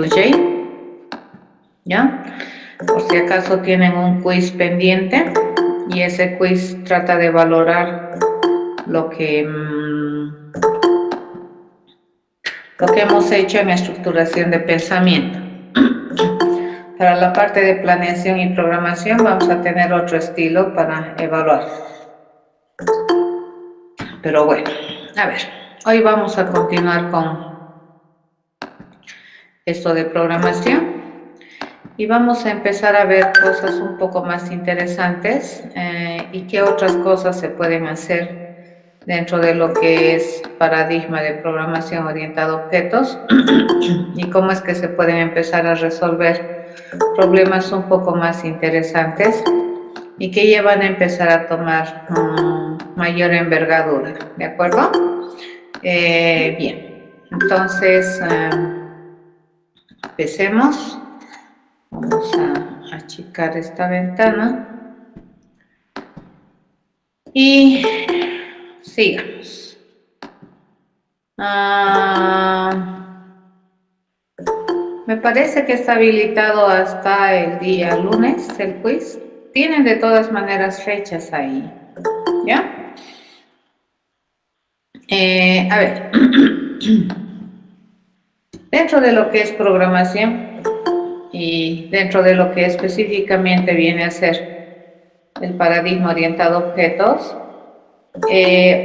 J, ¿ya? Por si acaso tienen un quiz pendiente y ese quiz trata de valorar lo que hemos hecho en estructuración de pensamiento. Para la parte de planeación y programación vamos a tener otro estilo para evaluar. Pero bueno, a ver, hoy vamos a continuar con esto de programación y vamos a empezar a ver cosas un poco más interesantes y qué otras cosas se pueden hacer dentro de lo que es paradigma de programación orientada a objetos y cómo es que se pueden empezar a resolver problemas un poco más interesantes y que llevan a empezar a tomar mayor envergadura, ¿de acuerdo? Bien, entonces empecemos. Vamos a achicar esta ventana y sigamos. Me parece que está habilitado hasta el día lunes el quiz. Tienen de todas maneras fechas ahí, ¿ya? A ver, dentro de lo que es programación y dentro de lo que específicamente viene a ser el paradigma orientado a objetos,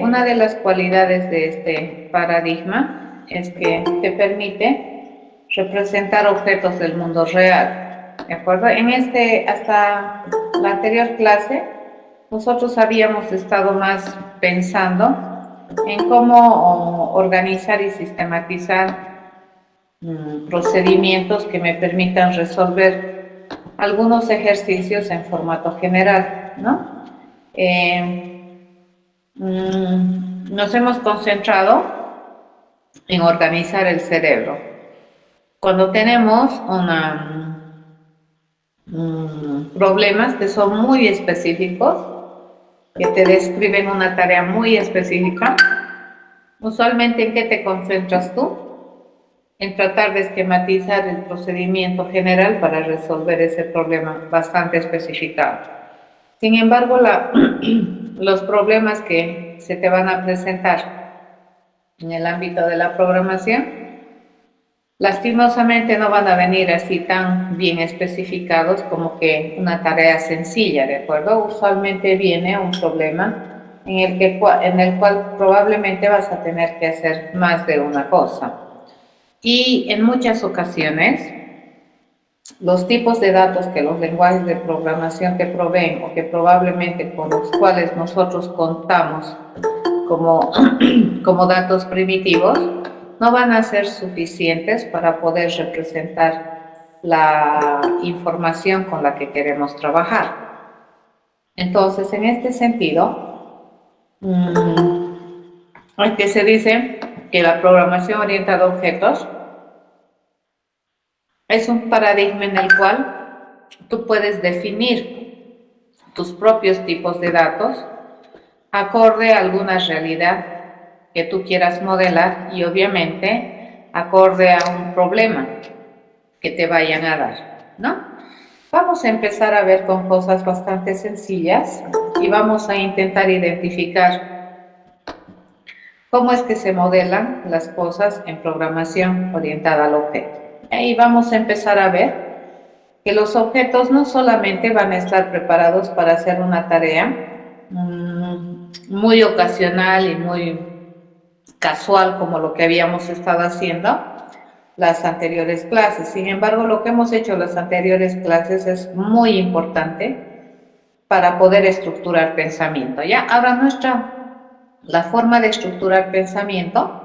una de las cualidades de este paradigma es que te permite representar objetos del mundo real, ¿de acuerdo? Hasta la anterior clase, nosotros habíamos estado más pensando en cómo organizar y sistematizar procedimientos que me permitan resolver algunos ejercicios en formato general, ¿no? Nos hemos concentrado en organizar el cerebro. Cuando tenemos problemas que son muy específicos, que te describen una tarea muy específica, usualmente ¿en qué te concentras tú? En tratar de esquematizar el procedimiento general para resolver ese problema bastante especificado. Sin embargo, los problemas que se te van a presentar en el ámbito de la programación, lastimosamente no van a venir así tan bien especificados como que una tarea sencilla, ¿de acuerdo? Usualmente viene un problema en el cual probablemente vas a tener que hacer más de una cosa. Y en muchas ocasiones, los tipos de datos que los lenguajes de programación te proveen o que probablemente con los cuales nosotros contamos como datos primitivos, no van a ser suficientes para poder representar la información con la que queremos trabajar. Entonces, en este sentido, es que se dice que la programación orientada a objetos es un paradigma en el cual tú puedes definir tus propios tipos de datos acorde a alguna realidad que tú quieras modelar y obviamente acorde a un problema que te vayan a dar, ¿no? Vamos a empezar a ver con cosas bastante sencillas y vamos a intentar identificar cómo es que se modelan las cosas en programación orientada al objeto. Ahí vamos a empezar a ver que los objetos no solamente van a estar preparados para hacer una tarea muy ocasional y muy casual como lo que habíamos estado haciendo las anteriores clases. Sin embargo, lo que hemos hecho las anteriores clases es muy importante para poder estructurar pensamiento, ¿ya? Ahora la forma de estructurar pensamiento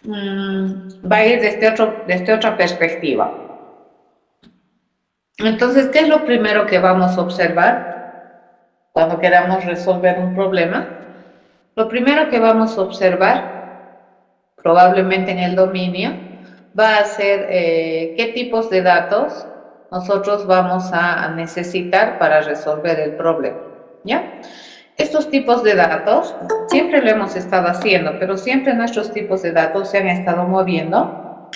va a ir desde otra perspectiva. Entonces, ¿qué es lo primero que vamos a observar cuando queramos resolver un problema? Lo primero que vamos a observar, probablemente en el dominio, va a ser qué tipos de datos nosotros vamos a necesitar para resolver el problema, ¿ya? Estos tipos de datos siempre lo hemos estado haciendo, pero siempre nuestros tipos de datos se han estado moviendo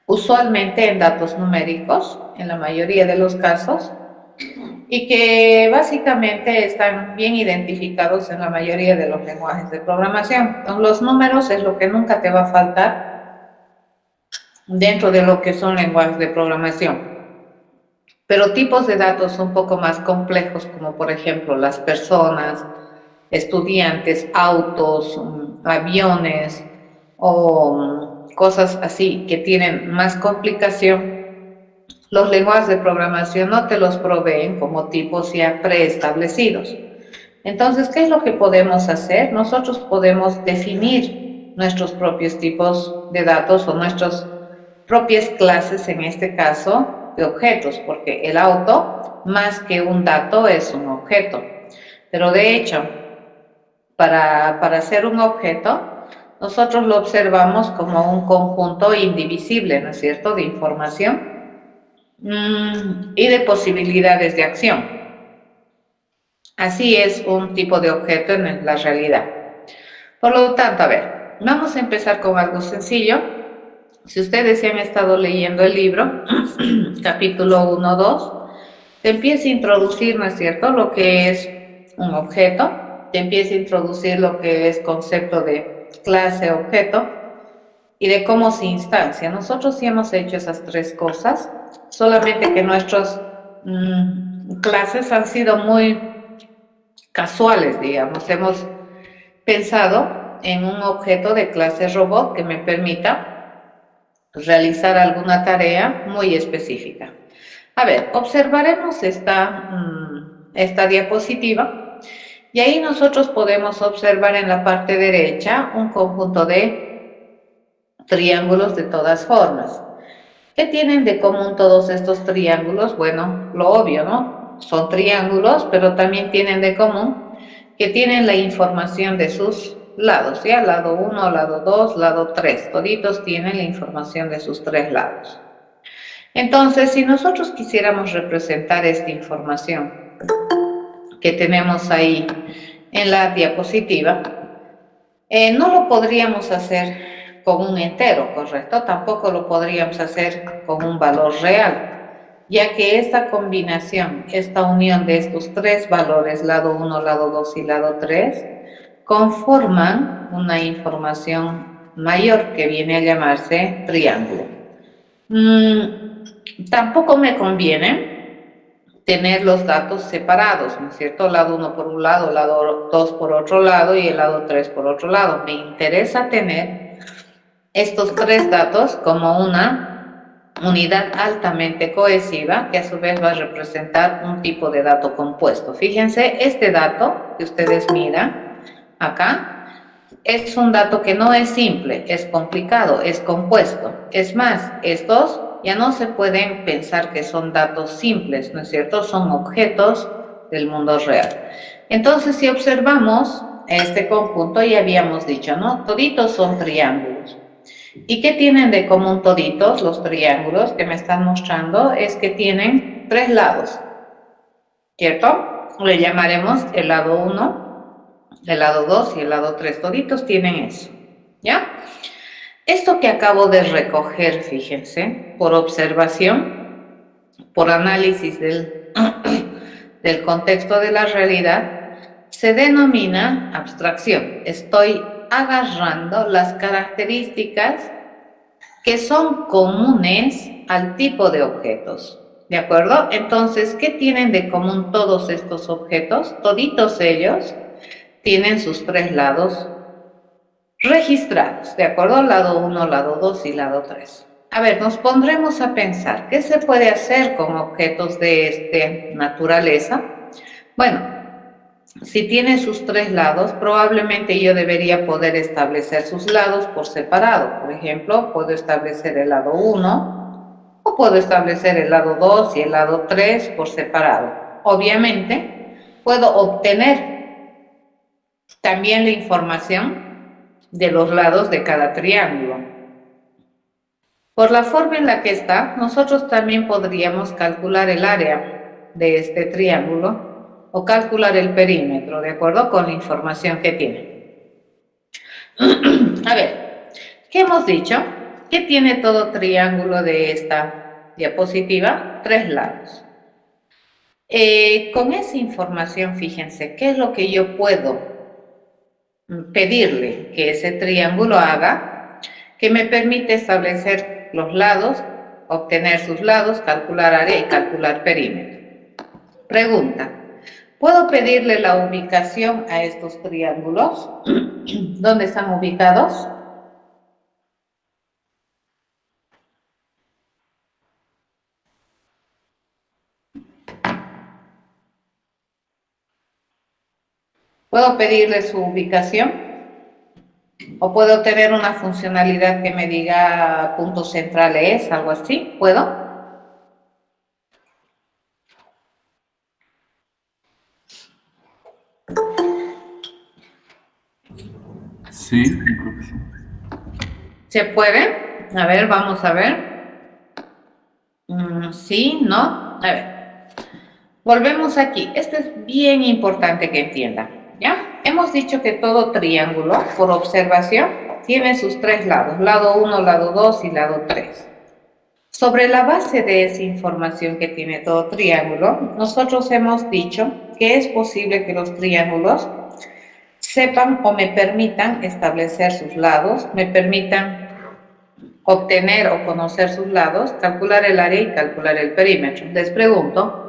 usualmente en datos numéricos, en la mayoría de los casos, y que básicamente están bien identificados en la mayoría de los lenguajes de programación. Los números es lo que nunca te va a faltar dentro de lo que son lenguajes de programación. Pero tipos de datos un poco más complejos, como por ejemplo las personas, estudiantes, autos, aviones o cosas así que tienen más complicación, los lenguajes de programación no te los proveen como tipos ya preestablecidos. Entonces, ¿qué es lo que podemos hacer? Nosotros podemos definir nuestros propios tipos de datos o nuestras propias clases, en este caso, de objetos, porque el auto, más que un dato, es un objeto. Pero de hecho, para ser un objeto, nosotros lo observamos como un conjunto indivisible, ¿no es cierto?, de información y de posibilidades de acción. Así es un tipo de objeto en la realidad. Por lo tanto, a ver, vamos a empezar con algo sencillo. Si ustedes se han estado leyendo el libro, capítulo 1, 2, te empieza a introducir, ¿no es cierto?, lo que es un objeto, te empieza a introducir lo que es concepto de clase, objeto, y de cómo se instancia. Nosotros sí hemos hecho esas tres cosas, solamente que nuestras clases han sido muy casuales, digamos. Hemos pensado en un objeto de clase robot que me permita realizar alguna tarea muy específica. A ver, observaremos esta diapositiva y ahí nosotros podemos observar en la parte derecha un conjunto de triángulos de todas formas. ¿Qué tienen de común todos estos triángulos? Bueno, lo obvio, ¿no? Son triángulos, pero también tienen de común que tienen la información de sus lados, ¿ya? Lado 1, lado 2, lado 3. Toditos tienen la información de sus tres lados. Entonces, si nosotros quisiéramos representar esta información que tenemos ahí en la diapositiva, no lo podríamos hacer con un entero, ¿correcto? Tampoco lo podríamos hacer con un valor real, ya que esta combinación, esta unión de estos tres valores, lado 1, lado 2 y lado 3, conforman una información mayor que viene a llamarse triángulo. Tampoco me conviene tener los datos separados, ¿no es cierto? Lado 1 por un lado, lado 2 por otro lado y el lado 3 por otro lado. Me interesa tener estos tres datos como una unidad altamente cohesiva que a su vez va a representar un tipo de dato compuesto. Fíjense, este dato que ustedes miran acá es un dato que no es simple, es complicado, es compuesto. Es más, estos ya no se pueden pensar que son datos simples, ¿no es cierto? Son objetos del mundo real. Entonces, si observamos este conjunto, ya habíamos dicho, ¿no? Toditos son triángulos. ¿Y qué tienen de común toditos los triángulos que me están mostrando? Es que tienen tres lados, ¿cierto? Le llamaremos el lado 1, el lado 2 y el lado 3. Toditos tienen eso, ¿ya? Esto que acabo de recoger, fíjense, por observación, por análisis del contexto de la realidad, se denomina abstracción. Estoy agarrando las características que son comunes al tipo de objetos, ¿de acuerdo? Entonces, ¿qué tienen de común todos estos objetos? Toditos ellos tienen sus tres lados registrados, ¿de acuerdo? Lado 1, lado 2 y lado 3. A ver, nos pondremos a pensar, ¿qué se puede hacer con objetos de esta naturaleza? Bueno, si tiene sus tres lados, probablemente yo debería poder establecer sus lados por separado. Por ejemplo, puedo establecer el lado 1 o puedo establecer el lado 2 y el lado 3 por separado. Obviamente, puedo obtener también la información de los lados de cada triángulo. Por la forma en la que está, nosotros también podríamos calcular el área de este triángulo o calcular el perímetro, de acuerdo con la información que tiene. A ver, ¿qué hemos dicho? ¿Qué tiene todo triángulo de esta diapositiva? 3 lados. Con esa información, fíjense, ¿qué es lo que yo puedo pedirle que ese triángulo haga? Que me permite establecer los lados, obtener sus lados, calcular área y calcular perímetro. Pregunta, ¿puedo pedirle la ubicación a estos triángulos? ¿Dónde están ubicados? ¿Puedo pedirle su ubicación? ¿O puedo tener una funcionalidad que me diga puntos centrales, algo así? ¿Puedo? Sí, creo que sí. ¿Se puede? A ver, vamos a ver. Sí, no. A ver. Volvemos aquí. Esto es bien importante que entiendan, ¿ya? Hemos dicho que todo triángulo, por observación, tiene sus 3 lados. Lado 1, lado 2 y lado 3. Sobre la base de esa información que tiene todo triángulo, nosotros hemos dicho que es posible que los triángulos sepan o me permitan establecer sus lados, me permitan obtener o conocer sus lados, calcular el área y calcular el perímetro. Les pregunto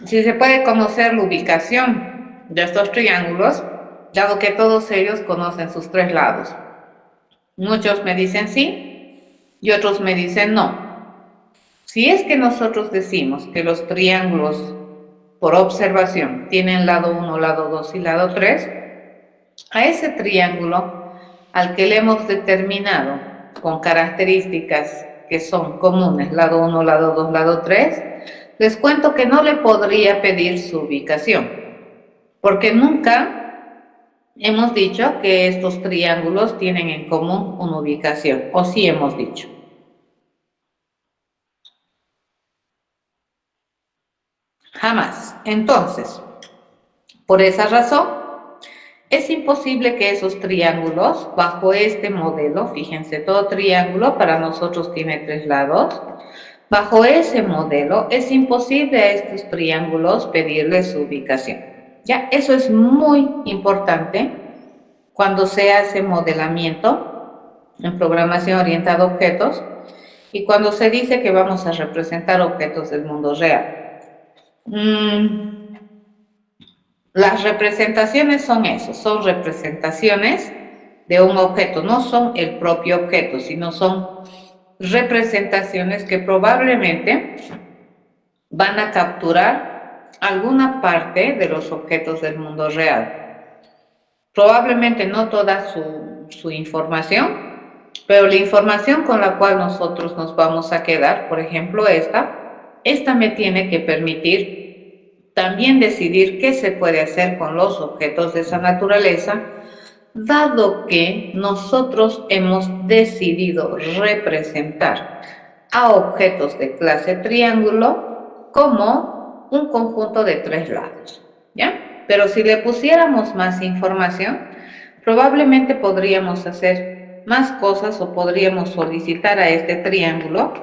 si se puede conocer la ubicación de estos triángulos, dado que todos ellos conocen sus 3 lados. Muchos me dicen sí y otros me dicen no. Si es que nosotros decimos que los triángulos por observación tienen lado 1, lado 2 y lado 3, a ese triángulo al que le hemos determinado con características que son comunes, lado 1, lado 2, lado 3, les cuento que no le podría pedir su ubicación, porque nunca hemos dicho que estos triángulos tienen en común una ubicación, o sí hemos dicho. Jamás. Entonces, por esa razón, es imposible que esos triángulos, bajo este modelo, fíjense, todo triángulo para nosotros tiene 3 lados, bajo ese modelo es imposible a estos triángulos pedirles su ubicación. Ya, eso es muy importante cuando se hace modelamiento en programación orientada a objetos y cuando se dice que vamos a representar objetos del mundo real. Las representaciones son eso, son representaciones de un objeto, no son el propio objeto, sino son representaciones que probablemente van a capturar alguna parte de los objetos del mundo real. Probablemente no toda su información, pero la información con la cual nosotros nos vamos a quedar, por ejemplo esta me tiene que permitir también decidir qué se puede hacer con los objetos de esa naturaleza, dado que nosotros hemos decidido representar a objetos de clase triángulo como un conjunto de 3 lados, ¿ya? Pero si le pusiéramos más información, probablemente podríamos hacer más cosas o podríamos solicitar a este triángulo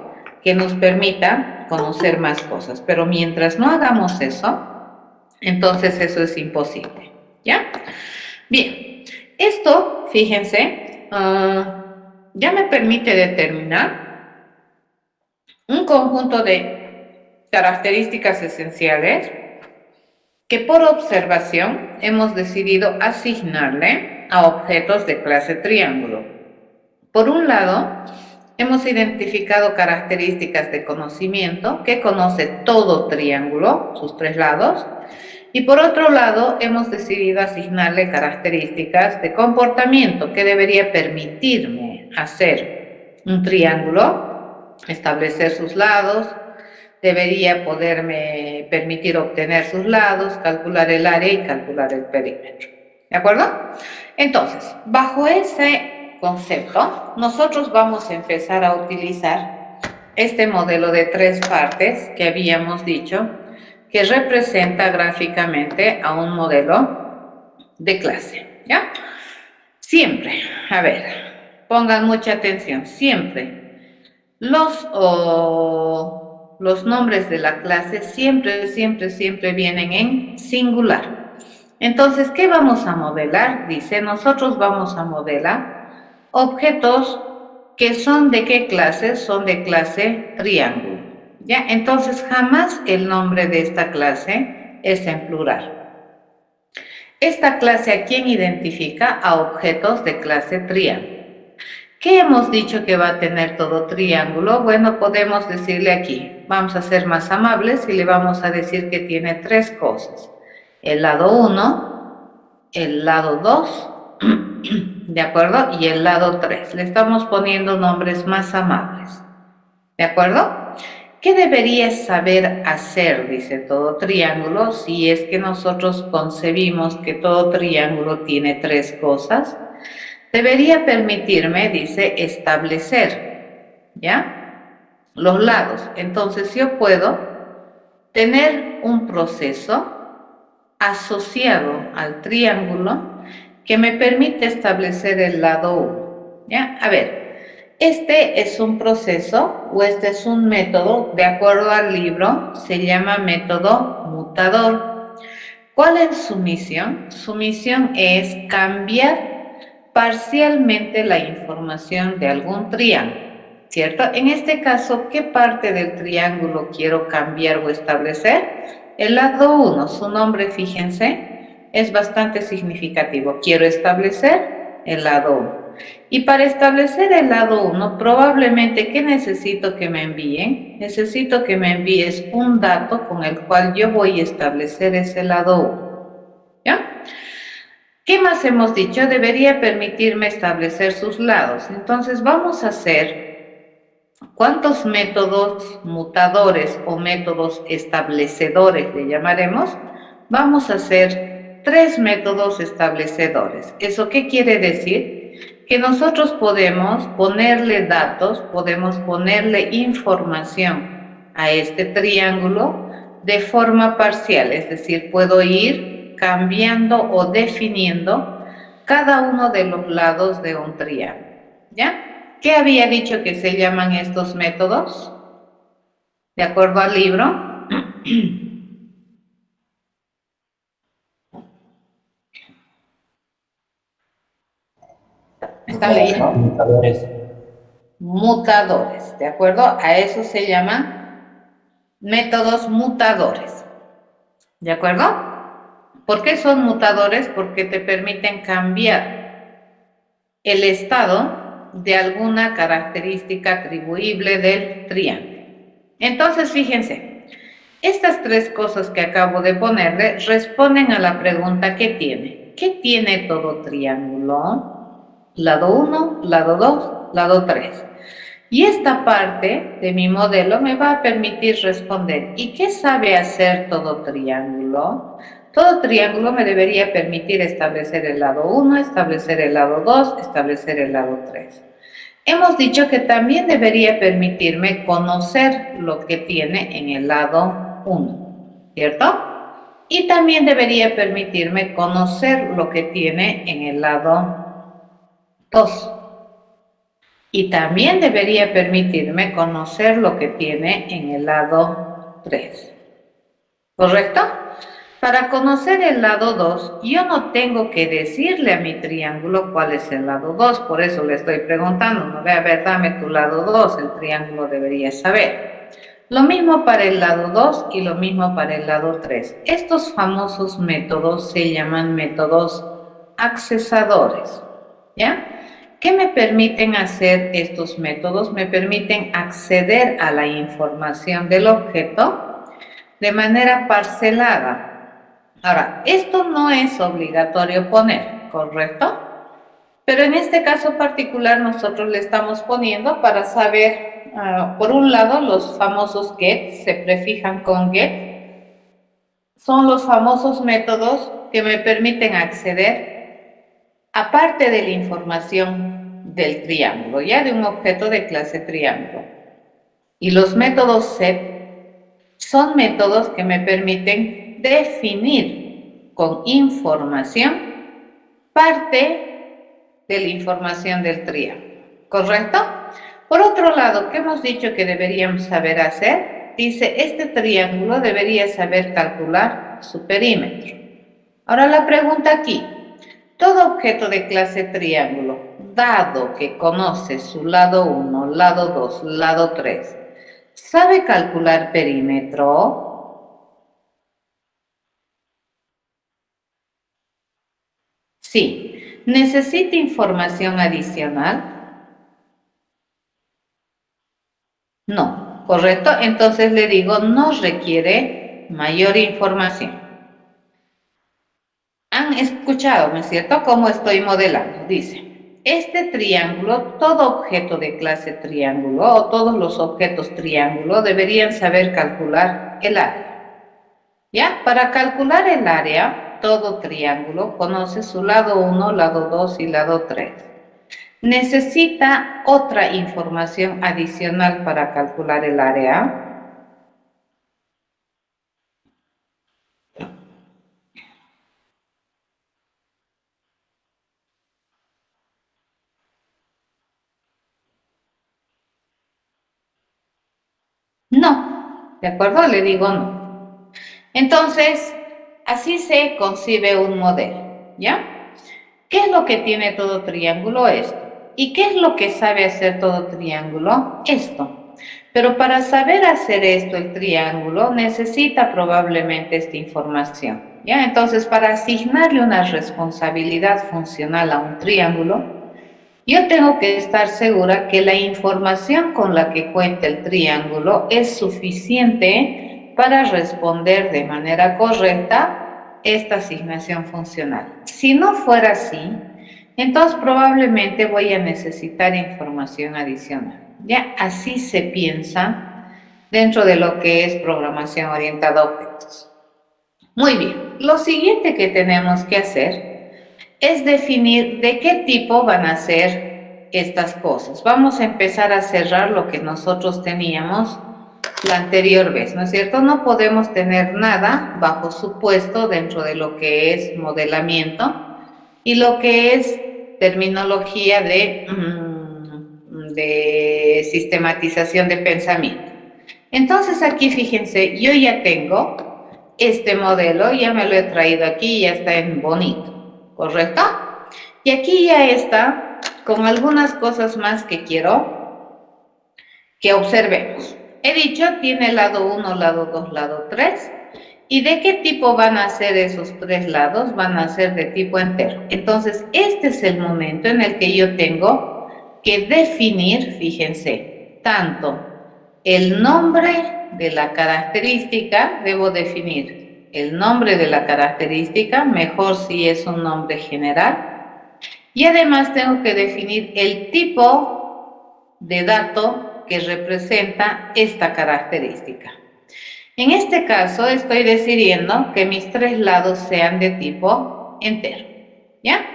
que nos permita conocer más cosas. Pero mientras no hagamos eso, entonces eso es imposible, ¿ya? Bien, esto, fíjense, ya me permite determinar un conjunto de características esenciales que por observación hemos decidido asignarle a objetos de clase triángulo. Por un lado, hemos identificado características de conocimiento que conoce todo triángulo, sus 3 lados, y por otro lado, hemos decidido asignarle características de comportamiento que debería permitirme hacer un triángulo, establecer sus lados, debería poderme permitir obtener sus lados, calcular el área y calcular el perímetro. ¿De acuerdo? Entonces, bajo ese concepto, nosotros vamos a empezar a utilizar este modelo de 3 partes que habíamos dicho, que representa gráficamente a un modelo de clase, ¿ya? Siempre, a ver, Pongan mucha atención, siempre. Los nombres de la clase siempre vienen en singular. Entonces, ¿qué vamos a modelar? Dice, nosotros vamos a modelar objetos que son ¿de qué clase? Son de clase triángulo. ¿Ya? Entonces, jamás el nombre de esta clase es en plural. Esta clase, ¿a quién identifica? A objetos de clase triángulo. ¿Qué hemos dicho que va a tener todo triángulo? Bueno, podemos decirle aquí, vamos a ser más amables y le vamos a decir que tiene tres cosas. El lado 1, el lado 2, ¿de acuerdo? Y el lado 3. Le estamos poniendo nombres más amables, ¿de acuerdo? ¿Qué deberías saber hacer, dice todo triángulo, si es que nosotros concebimos que todo triángulo tiene tres cosas? Debería permitirme, dice, establecer, ¿ya? Los lados. Entonces yo puedo tener un proceso asociado al triángulo que me permite establecer el lado 1, ¿ya? A ver, este es un proceso o este es un método, de acuerdo al libro, se llama método mutador. ¿Cuál es su misión? Su misión es cambiar parcialmente la información de algún triángulo, ¿cierto? En este caso, ¿qué parte del triángulo quiero cambiar o establecer? El lado 1, su nombre, fíjense, es bastante significativo. Quiero establecer el lado 1. Y para establecer el lado 1, probablemente, ¿qué necesito que me envíen? Necesito que me envíes un dato con el cual yo voy a establecer ese lado 1, ¿ya? ¿Qué más hemos dicho? Debería permitirme establecer sus lados. Entonces vamos a hacer cuántos métodos mutadores o métodos establecedores le llamaremos. Vamos a hacer 3 métodos establecedores. ¿Eso qué quiere decir? Que nosotros podemos ponerle datos, podemos ponerle información a este triángulo de forma parcial, es decir, puedo ir cambiando o definiendo cada uno de los lados de un triángulo, ¿ya? ¿Qué había dicho que se llaman estos métodos? De acuerdo al libro. ¿Están leyendo? Mutadores. Mutadores, ¿de acuerdo? A eso se llaman métodos mutadores, ¿de acuerdo? ¿Por qué son mutadores? Porque te permiten cambiar el estado de alguna característica atribuible del triángulo. Entonces, fíjense, estas 3 cosas que acabo de ponerle responden a la pregunta ¿qué tiene? ¿Qué tiene todo triángulo? Lado 1, lado 2, lado 3. Y esta parte de mi modelo me va a permitir responder ¿y qué sabe hacer todo triángulo? Todo triángulo me debería permitir establecer el lado 1, establecer el lado 2, establecer el lado 3. Hemos dicho que también debería permitirme conocer lo que tiene en el lado 1, ¿cierto? Y también debería permitirme conocer lo que tiene en el lado 2. Y también debería permitirme conocer lo que tiene en el lado 3. ¿Correcto? Para conocer el lado 2, yo no tengo que decirle a mi triángulo cuál es el lado 2, por eso le estoy preguntando, no ve, a ver, dame tu lado 2, el triángulo debería saber. Lo mismo para el lado 2 y lo mismo para el lado 3. Estos famosos métodos se llaman métodos accesadores, ¿ya? ¿Qué me permiten hacer estos métodos? Me permiten acceder a la información del objeto de manera parcelada. Ahora, esto no es obligatorio poner, ¿correcto? Pero en este caso particular nosotros le estamos poniendo para saber, por un lado, los famosos get, se prefijan con get, son los famosos métodos que me permiten acceder aparte de la información del triángulo, ya de un objeto de clase triángulo. Y los métodos set son métodos que me permiten definir con información parte de la información del triángulo. ¿correcto? Por otro lado, ¿qué hemos dicho que deberíamos saber hacer? Dice, este triángulo debería saber calcular su perímetro. Ahora la pregunta aquí, todo objeto de clase triángulo, dado que conoce su lado 1, lado 2, lado 3, ¿sabe calcular perímetro? Sí. ¿Necesita información adicional? No, ¿correcto? Entonces le digo, no requiere mayor información. Han escuchado, ¿no es cierto?, cómo estoy modelando. Dice, este triángulo, todo objeto de clase triángulo o todos los objetos triángulo deberían saber calcular el área. ¿Ya? Para calcular el área, todo triángulo conoce su lado 1, lado 2 y lado 3. ¿Necesita otra información adicional para calcular el área? No, ¿de acuerdo? Le digo no. Entonces, así se concibe un modelo, ¿ya? ¿Qué es lo que tiene todo triángulo? Esto. ¿Y qué es lo que sabe hacer todo triángulo? Esto. Pero para saber hacer esto, el triángulo necesita probablemente esta información, ¿ya? Entonces, para asignarle una responsabilidad funcional a un triángulo, yo tengo que estar segura que la información con la que cuenta el triángulo es suficiente para responder de manera correcta esta asignación funcional. Si no fuera así, entonces probablemente voy a necesitar información adicional. Ya así se piensa dentro de lo que es programación orientada a objetos. Muy bien, lo siguiente que tenemos que hacer es definir de qué tipo van a ser estas cosas. Vamos a empezar a cerrar lo que nosotros teníamos la anterior vez, ¿no es cierto? No podemos tener nada bajo supuesto dentro de lo que es modelamiento y lo que es terminología de sistematización de pensamiento. Entonces aquí fíjense, yo ya tengo este modelo, ya me lo he traído aquí, ya está en bonito, ¿correcto? Y aquí ya está con algunas cosas más que quiero que observemos. He dicho, tiene lado 1, lado 2, lado 3. ¿Y de qué tipo van a ser esos tres lados? Van a ser de tipo entero. Entonces, este es el momento en el que yo tengo que definir, fíjense, tanto el nombre de la característica, debo definir el nombre de la característica, mejor si es un nombre general, y además tengo que definir el tipo de dato que representa esta característica. En este caso estoy decidiendo que mis tres lados sean de tipo entero, ¿ya?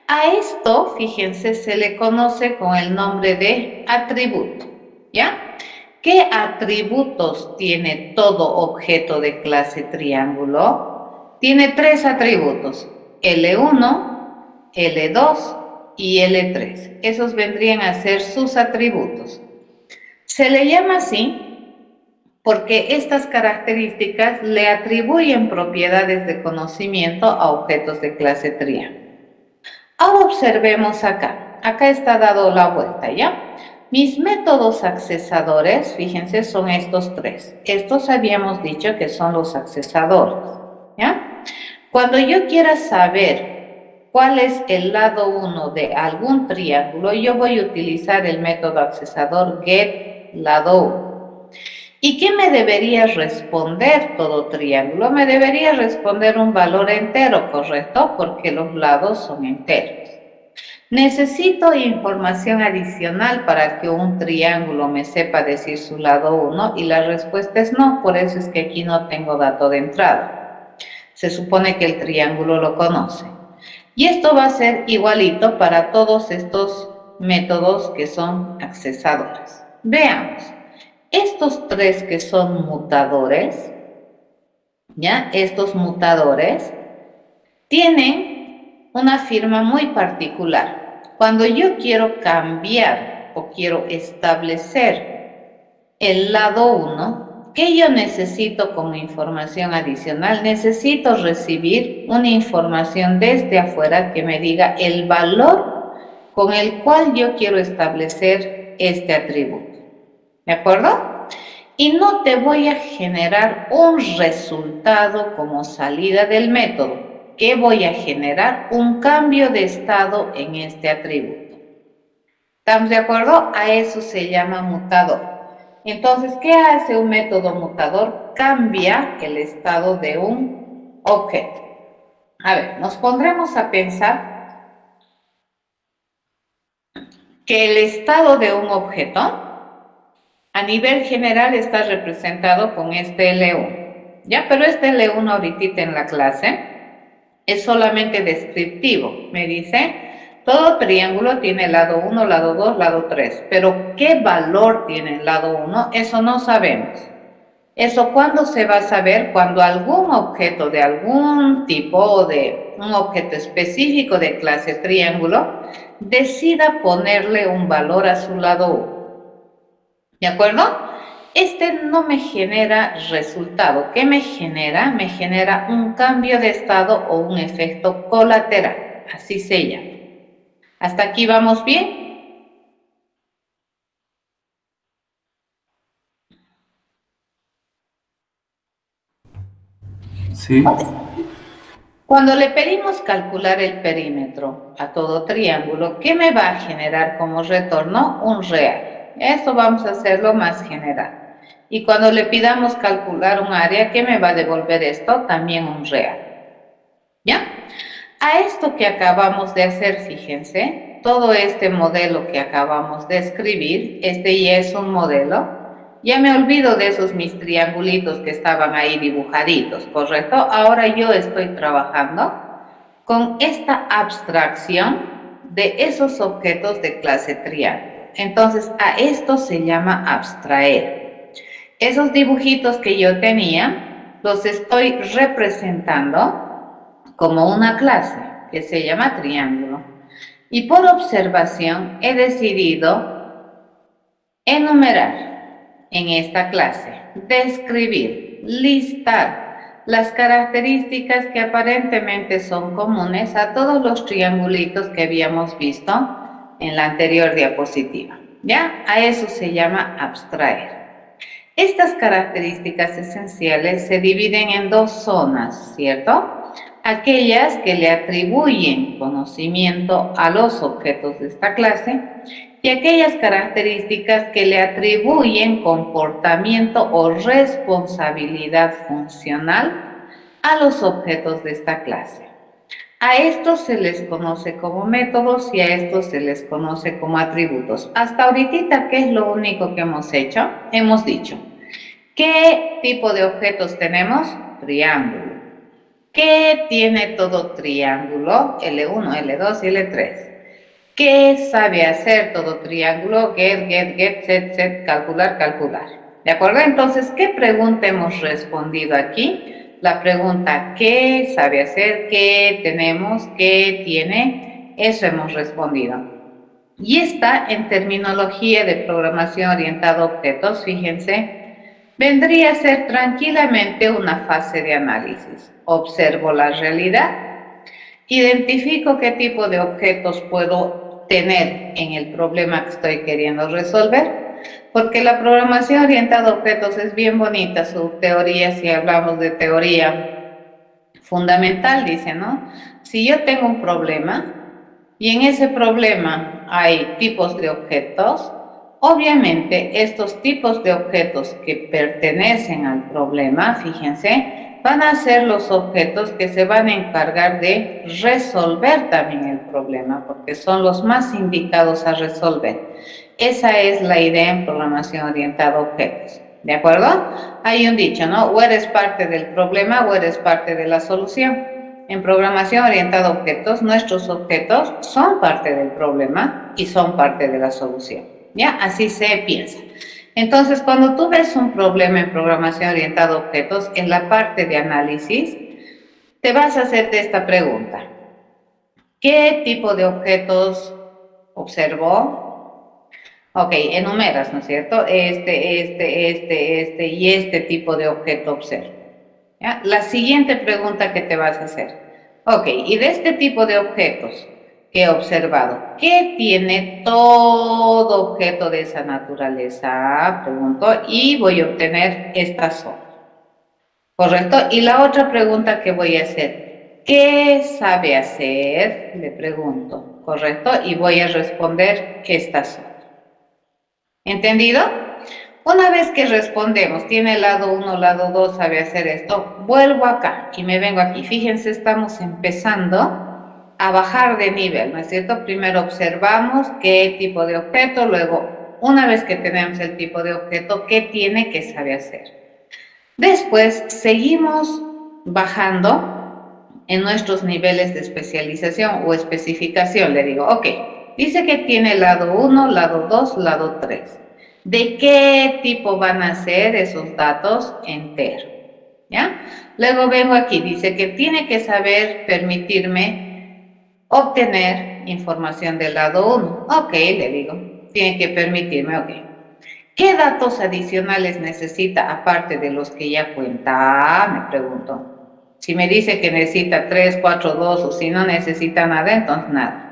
A esto, fíjense, se le conoce con el nombre de atributo, ¿ya? ¿Qué atributos tiene todo objeto de clase triángulo? Tiene tres atributos, L1, L2 y L3. Esos vendrían a ser sus atributos. Se le llama así porque estas características le atribuyen propiedades de conocimiento a objetos de clase triángulo. Ahora observemos acá. Acá está dado la vuelta, ¿ya? Mis métodos accesadores, fíjense, son estos tres. Estos habíamos dicho que son los accesadores, ¿ya? Cuando yo quiera saber cuál es el lado 1 de algún triángulo, yo voy a utilizar el método accesador getLado1. ¿Y qué me debería responder todo triángulo? Me debería responder un valor entero, ¿correcto? Porque los lados son enteros. Necesito información adicional para que un triángulo me sepa decir su lado 1 y la respuesta es no, por eso es que aquí no tengo dato de entrada. Se supone que el triángulo lo conoce. Y esto va a ser igualito para todos estos métodos que son accesadores. Veamos. Estos tres que son mutadores, ¿ya? Estos mutadores tienen una firma muy particular. Cuando yo quiero cambiar o quiero establecer el lado 1, ¿qué yo necesito como información adicional? Necesito recibir una información desde afuera que me diga el valor con el cual yo quiero establecer este atributo. ¿De acuerdo? Y no te voy a generar un resultado como salida del método. ¿Qué voy a generar? Un cambio de estado en este atributo. ¿Estamos de acuerdo? A eso se llama mutador. Entonces, ¿qué hace un método mutador? Cambia el estado de un objeto. A ver, nos pondremos a pensar que el estado de un objeto a nivel general está representado con este L1. ¿Ya? Pero este L1 ahorita en la clase es solamente descriptivo. Me dice, todo triángulo tiene lado 1, lado 2, lado 3. Pero ¿qué valor tiene el lado 1? Eso no sabemos. ¿Eso cuándo se va a saber? Cuando algún objeto de algún tipo o de un objeto específico de clase triángulo decida ponerle un valor a su lado 1. ¿De acuerdo? Este no me genera resultado. ¿Qué me genera? Me genera un cambio de estado o un efecto colateral. Así se llama. ¿Hasta aquí vamos bien? Sí, Cuando le pedimos calcular el perímetro a todo triángulo, ¿qué me va a generar como retorno? Un real. Esto vamos a hacerlo más general. Y cuando le pidamos calcular un área, ¿qué me va a devolver esto? También un real. ¿Ya? A esto que acabamos de hacer, fíjense, todo este modelo que acabamos de escribir, este ya es un modelo. Ya me olvido de esos mis triangulitos que estaban ahí dibujaditos, ¿correcto? Ahora yo estoy trabajando con esta abstracción de esos objetos de clase triángulo. Entonces, a esto se llama abstraer. Esos dibujitos que yo tenía, los estoy representando como una clase que se llama triángulo. Y por observación he decidido enumerar en esta clase, describir, listar las características que aparentemente son comunes a todos los triangulitos que habíamos visto en la anterior diapositiva. ¿Ya? A eso se llama abstraer. Estas características esenciales se dividen en dos zonas, ¿cierto? Aquellas que le atribuyen conocimiento a los objetos de esta clase y aquellas características que le atribuyen comportamiento o responsabilidad funcional a los objetos de esta clase. A estos se les conoce como métodos y a estos se les conoce como atributos. Hasta ahorita, ¿qué es lo único que hemos hecho? Hemos dicho, ¿qué tipo de objetos tenemos? Triángulo. ¿Qué tiene todo triángulo? L1, L2 y L3. ¿Qué sabe hacer todo triángulo? Get, set, calcular, calcular. ¿De acuerdo? Entonces, ¿qué pregunta hemos respondido aquí? La pregunta, ¿qué sabe hacer? ¿Qué tenemos? ¿Qué tiene? Eso hemos respondido. Y esta, en terminología de programación orientada a objetos, fíjense, vendría a ser tranquilamente una fase de análisis. Observo la realidad, identifico qué tipo de objetos puedo tener en el problema que estoy queriendo resolver, porque la programación orientada a objetos es bien bonita, su teoría, si hablamos de teoría fundamental, dice, ¿no? Si yo tengo un problema y en ese problema hay tipos de objetos, obviamente estos tipos de objetos que pertenecen al problema, fíjense, van a ser los objetos que se van a encargar de resolver también el problema, porque son los más indicados a resolver. Esa es la idea en programación orientada a objetos. ¿De acuerdo? Hay un dicho, ¿no? O eres parte del problema o eres parte de la solución. En programación orientada a objetos, nuestros objetos son parte del problema y son parte de la solución. ¿Ya? Así se piensa. Entonces, cuando tú ves un problema en programación orientada a objetos, en la parte de análisis, te vas a hacer esta pregunta. ¿Qué tipo de objetos observó? Ok, enumeras, ¿no es cierto? Y este tipo de objeto observo. ¿Ya? La siguiente pregunta que te vas a hacer. Ok, y de este tipo de objetos que he observado, ¿qué tiene todo objeto de esa naturaleza? Pregunto, y voy a obtener esta zona. ¿Correcto? Y la otra pregunta que voy a hacer, ¿qué sabe hacer? Le pregunto, ¿correcto? Y voy a responder esta zona. ¿Entendido? Una vez que respondemos, tiene lado 1, lado 2, sabe hacer esto, vuelvo acá y me vengo aquí. Fíjense, estamos empezando a bajar de nivel, ¿no es cierto? Primero observamos qué tipo de objeto, luego, una vez que tenemos el tipo de objeto, qué tiene que sabe hacer. Después, seguimos bajando en nuestros niveles de especialización o especificación. Le digo, ok, dice que tiene lado 1, lado 2, lado 3. ¿De qué tipo van a ser esos datos enteros? ¿Ya? Luego vengo aquí, dice que tiene que saber permitirme obtener información del lado 1. Ok, le digo, tiene que permitirme, ok. ¿Qué datos adicionales necesita aparte de los que ya cuenta? Me pregunto. Si me dice que necesita 3, 4, 2 o si no necesita nada, entonces nada.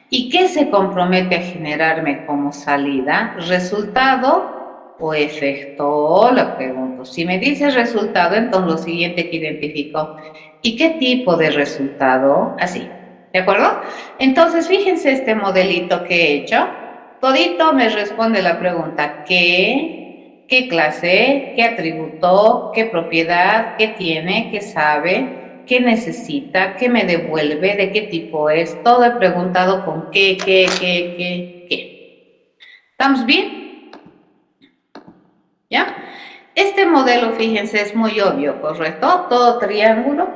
¿Y qué se compromete a generarme como salida? ¿Resultado o efecto? Le pregunto. Si me dice resultado, entonces lo siguiente que identifico. ¿Y qué tipo de resultado? Así. ¿De acuerdo? Entonces, fíjense este modelito que he hecho. Todito me responde la pregunta qué clase, qué atributo, qué propiedad, qué tiene, qué sabe, qué necesita, qué me devuelve, de qué tipo es. Todo he preguntado con qué. ¿Estamos bien? ¿Ya? Este modelo, fíjense, es muy obvio, ¿correcto? Todo triángulo,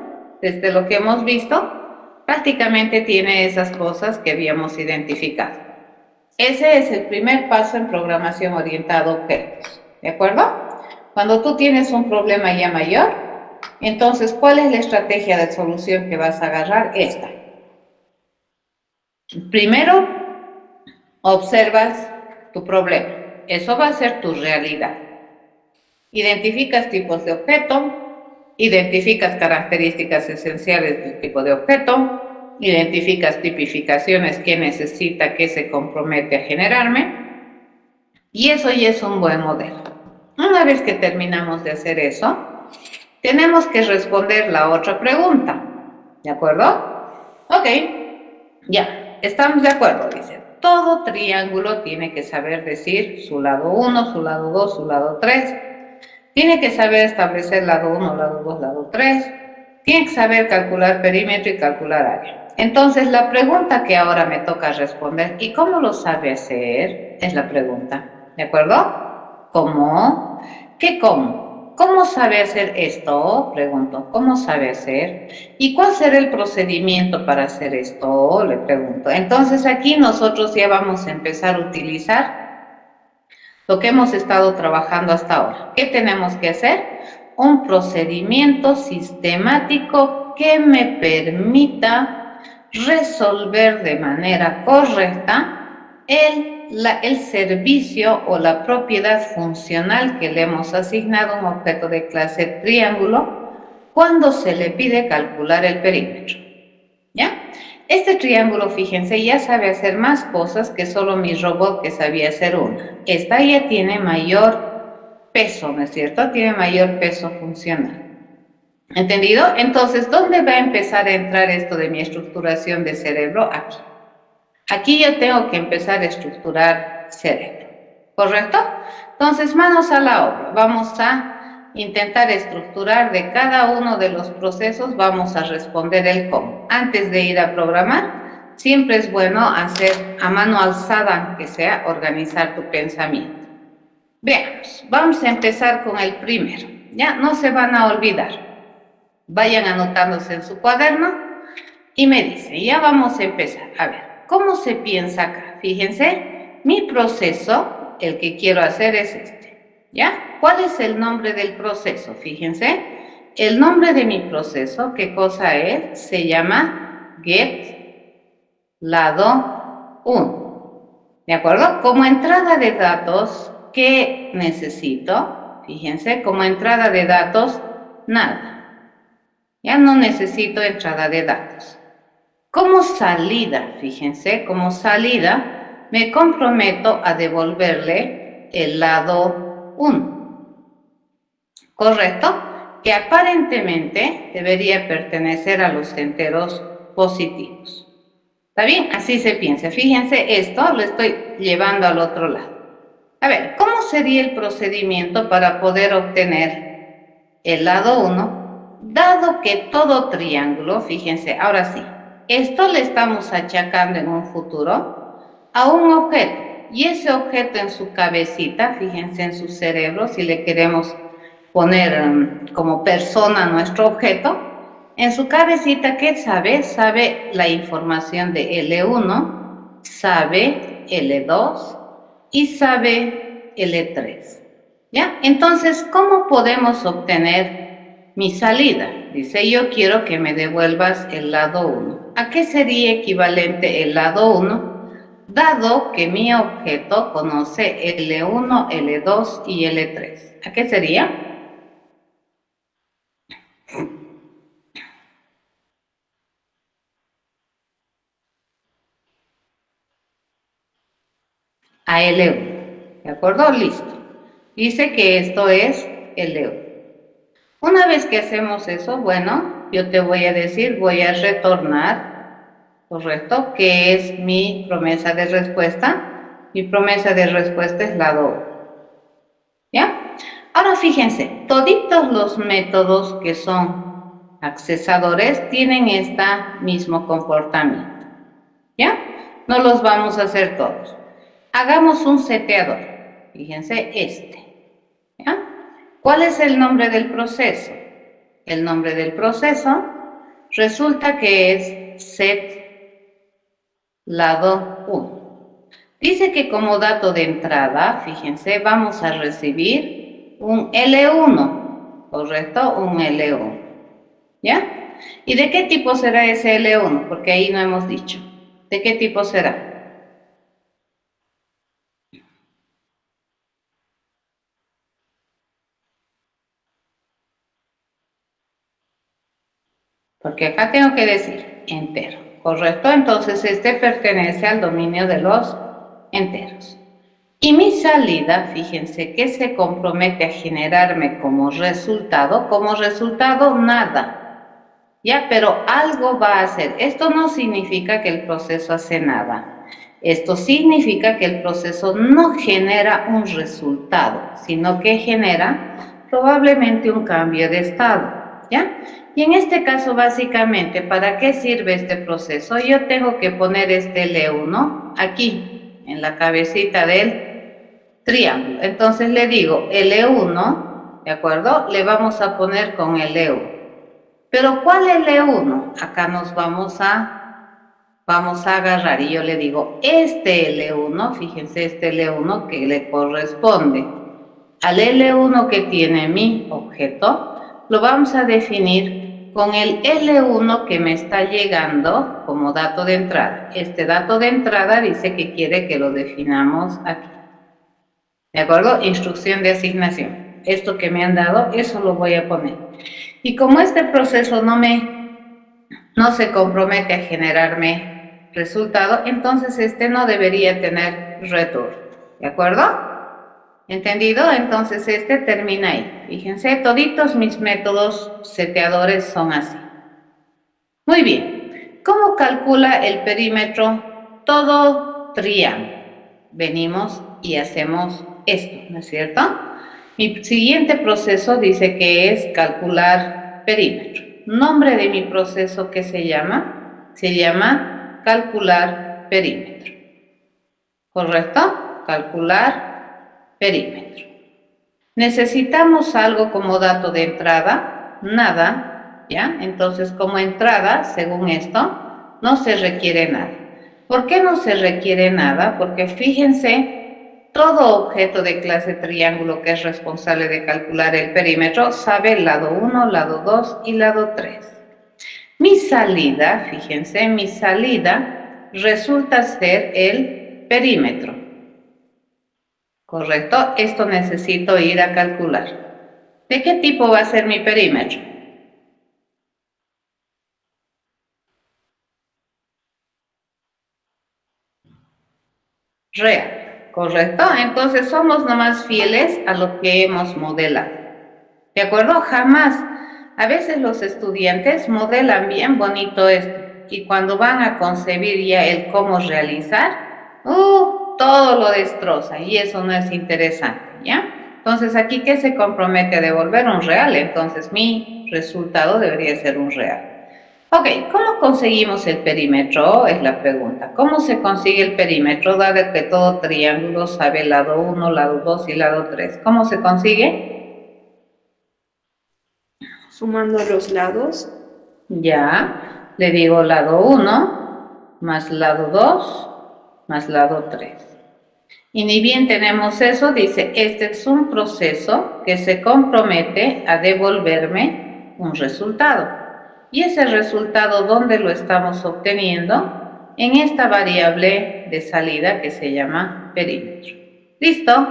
desde lo que hemos visto, prácticamente tiene esas cosas que habíamos identificado. Ese es el primer paso en programación orientada a objetos, ¿de acuerdo? Cuando tú tienes un problema ya mayor, entonces, ¿cuál es la estrategia de solución que vas a agarrar? Esta. Primero, observas tu problema. Eso va a ser tu realidad. Identificas tipos de objeto, identificas características esenciales del tipo de objeto, identificas tipificaciones que necesita, que se compromete a generarme, y eso ya es un buen modelo. Una vez que terminamos de hacer eso, tenemos que responder la otra pregunta. ¿De acuerdo? Ok, ya, estamos de acuerdo, dice. Todo triángulo tiene que saber decir su lado 1, su lado 2, su lado 3. Tiene que saber establecer lado 1, lado 2, lado 3. Tiene que saber calcular perímetro y calcular área. Entonces, la pregunta que ahora me toca responder, ¿y cómo lo sabe hacer? Es la pregunta. ¿De acuerdo? ¿Cómo? ¿Qué cómo? ¿Cómo sabe hacer esto? Pregunto. ¿Cómo sabe hacer? ¿Y cuál será el procedimiento para hacer esto? Le pregunto. Entonces aquí nosotros ya vamos a empezar a utilizar lo que hemos estado trabajando hasta ahora. ¿Qué tenemos que hacer? Un procedimiento sistemático que me permita resolver de manera correcta el servicio o la propiedad funcional que le hemos asignado a un objeto de clase triángulo cuando se le pide calcular el perímetro. ¿Ya? Este triángulo, fíjense, ya sabe hacer más cosas que solo mi robot que sabía hacer una. Esta ya tiene mayor peso, ¿no es cierto? Tiene mayor peso funcional. ¿Entendido? Entonces, ¿dónde va a empezar a entrar esto de mi estructuración de cerebro? Aquí. Aquí yo tengo que empezar a estructurar cerebro, ¿correcto? Entonces, manos a la obra. Vamos a intentar estructurar de cada uno de los procesos, vamos a responder el cómo. Antes de ir a programar, siempre es bueno hacer a mano alzada, aunque sea, organizar tu pensamiento. Veamos, vamos a empezar con el primero, ¿ya? No se van a olvidar. Vayan anotándose en su cuaderno y me dice, ya vamos a empezar. A ver, ¿cómo se piensa acá? Fíjense, mi proceso, el que quiero hacer es este, ¿ya? ¿Cuál es el nombre del proceso? Fíjense, el nombre de mi proceso, ¿qué cosa es? Se llama get lado 1. ¿De acuerdo? Como entrada de datos, ¿qué necesito? Fíjense, como entrada de datos, nada. Ya no necesito entrada de datos. Como salida, fíjense, como salida, me comprometo a devolverle el lado 1. ¿Correcto? Que aparentemente debería pertenecer a los enteros positivos. ¿Está bien? Así se piensa. Fíjense, esto lo estoy llevando al otro lado. A ver, ¿cómo sería el procedimiento para poder obtener el lado 1? Dado que todo triángulo, fíjense, ahora sí, esto le estamos achacando en un futuro a un objeto. Y ese objeto en su cabecita, fíjense en su cerebro, si le queremos poner como persona a nuestro objeto, en su cabecita, ¿qué sabe? Sabe la información de L1, sabe L2 y sabe L3. ¿Ya? Entonces, ¿cómo podemos obtener mi salida? Dice, yo quiero que me devuelvas el lado 1. ¿A qué sería equivalente el lado 1? Dado que mi objeto conoce L1, L2 y L3. ¿A qué sería? A L1. ¿De acuerdo? Listo. Dice que esto es L1. Una vez que hacemos eso, bueno, yo te voy a decir, voy a retornar, ¿correcto? Que es mi promesa de respuesta. Mi promesa de respuesta es lado 1. ¿Ya? Ahora fíjense, toditos los métodos que son accesadores tienen este mismo comportamiento. ¿Ya? No los vamos a hacer todos. Hagamos un seteador. Fíjense este. ¿Ya? ¿Cuál es el nombre del proceso? El nombre del proceso resulta que es set lado 1. Dice que como dato de entrada, fíjense, vamos a recibir un L1, ¿correcto? Un L1. ¿Ya? ¿Y de qué tipo será ese L1? Porque ahí no hemos dicho. ¿De qué tipo será? Porque acá tengo que decir entero, ¿correcto? Entonces este pertenece al dominio de los enteros. Y mi salida, fíjense, que se compromete a generarme como resultado nada. ¿Ya? Pero algo va a hacer. Esto no significa que el proceso hace nada. Esto significa que el proceso no genera un resultado, sino que genera probablemente un cambio de estado. ¿Ya? Y en este caso, básicamente, ¿para qué sirve este proceso? Yo tengo que poner este L1 aquí, en la cabecita del triángulo. Entonces le digo L1, ¿de acuerdo? Le vamos a poner con L1. Pero ¿cuál L1? Acá nos vamos a agarrar y yo le digo, este L1, fíjense, este L1 que le corresponde al L1 que tiene mi objeto, lo vamos a definir con el L1 que me está llegando como dato de entrada. Este dato de entrada dice que quiere que lo definamos aquí. ¿De acuerdo? Instrucción de asignación. Esto que me han dado, eso lo voy a poner. Y como este proceso no se compromete a generarme resultado, entonces este no debería tener return. ¿De acuerdo? ¿Entendido? Entonces este termina ahí. Fíjense, toditos mis métodos seteadores son así. Muy bien. ¿Cómo calcula el perímetro todo triángulo? Venimos y hacemos esto, ¿no es cierto? Mi siguiente proceso dice que es calcular perímetro. Nombre de mi proceso, ¿qué se llama? Se llama calcular perímetro. ¿Correcto? Calcular perímetro. ¿Necesitamos algo como dato de entrada? Nada, ¿ya? Entonces, como entrada, según esto, no se requiere nada. ¿Por qué no se requiere nada? Porque fíjense, todo objeto de clase triángulo que es responsable de calcular el perímetro sabe el lado 1, lado 2 y lado 3. Mi salida, fíjense, mi salida resulta ser el perímetro. ¿correcto? Esto necesito ir a calcular. ¿De qué tipo va a ser mi perímetro? Real, ¿correcto? Entonces somos nomás fieles a lo que hemos modelado. ¿De acuerdo? Jamás. A veces los estudiantes modelan bien bonito esto y cuando van a concebir ya el cómo realizar, todo lo destroza y eso no es interesante, ¿ya? Entonces, aquí, ¿qué se compromete a devolver? Un real. Entonces, mi resultado debería ser un real. Ok, ¿cómo conseguimos el perímetro? Es la pregunta. ¿Cómo se consigue el perímetro, dado que todo triángulo sabe lado 1, lado 2 y lado 3? ¿Cómo se consigue? Sumando los lados. Ya, le digo lado 1 más lado 2 más lado 3. Y ni bien tenemos eso, dice, este es un proceso que se compromete a devolverme un resultado. Y ese resultado, ¿dónde lo estamos obteniendo? En esta variable de salida que se llama perímetro. ¿Listo?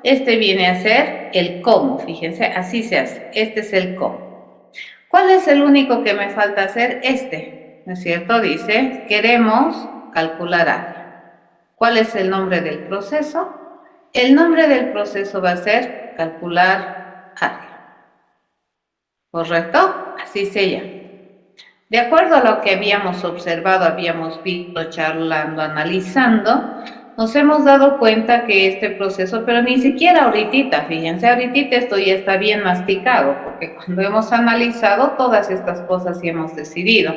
Este viene a ser el cómo, fíjense, así se hace. Este es el cómo. ¿Cuál es el único que me falta hacer? Este, ¿no es cierto? Dice, queremos calcular área. ¿Cuál es el nombre del proceso? El nombre del proceso va a ser calcular área. ¿Correcto? Así se llama. De acuerdo a lo que habíamos observado, habíamos visto, charlando, analizando, nos hemos dado cuenta que este proceso, pero ni siquiera ahorita, fíjense, ahorita esto ya está bien masticado, porque cuando hemos analizado todas estas cosas y hemos decidido.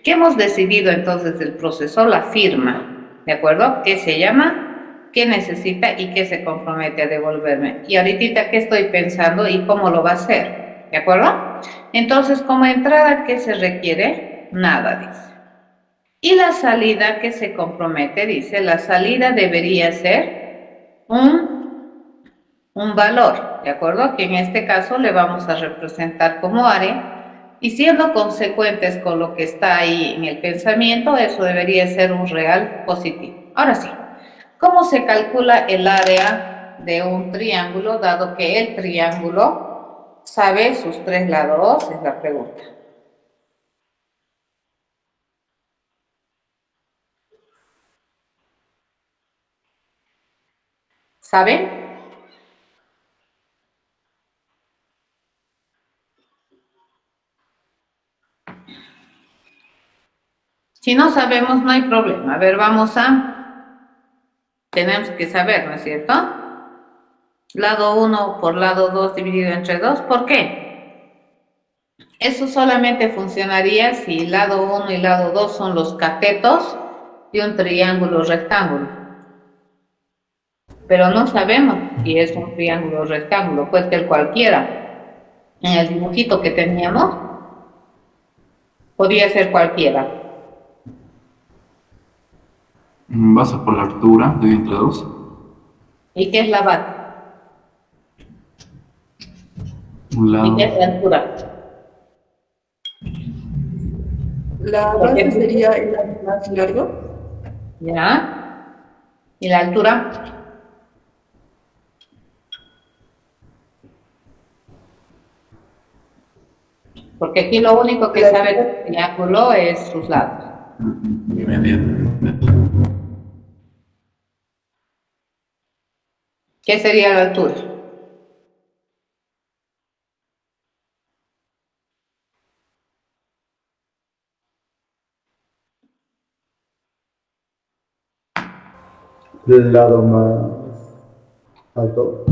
¿Qué hemos decidido entonces del proceso? La firma, ¿de acuerdo? ¿Qué se llama? ¿Qué necesita y qué se compromete a devolverme? Y ahorita, ¿qué estoy pensando y cómo lo va a hacer? ¿De acuerdo? Entonces, como entrada, ¿qué se requiere? Nada, dice. Y la salida, ¿qué se compromete? Dice, la salida debería ser un valor, ¿de acuerdo? Que en este caso le vamos a representar como área. Y siendo consecuentes con lo que está ahí en el pensamiento, eso debería ser un real positivo. Ahora sí, ¿cómo se calcula el área de un triángulo, dado que el triángulo sabe sus tres lados? Es la pregunta. ¿Saben? Si no sabemos, no hay problema. A ver, tenemos que saber, ¿no es cierto? Lado 1 por lado 2 dividido entre 2, ¿por qué? Eso solamente funcionaría si lado 1 y lado 2 son los catetos de un triángulo rectángulo. Pero no sabemos si es un triángulo rectángulo, puede ser cualquiera. En el dibujito que teníamos, podía ser cualquiera. Base por la altura de entre 2. ¿Y qué es la base? Un lado. ¿Y qué es la altura? La base sería el lado más largo. ¿Ya? ¿Y la altura? Porque aquí lo único que sabe el triángulo es sus lados. Media. ¿Qué sería la altura? Del lado más alto.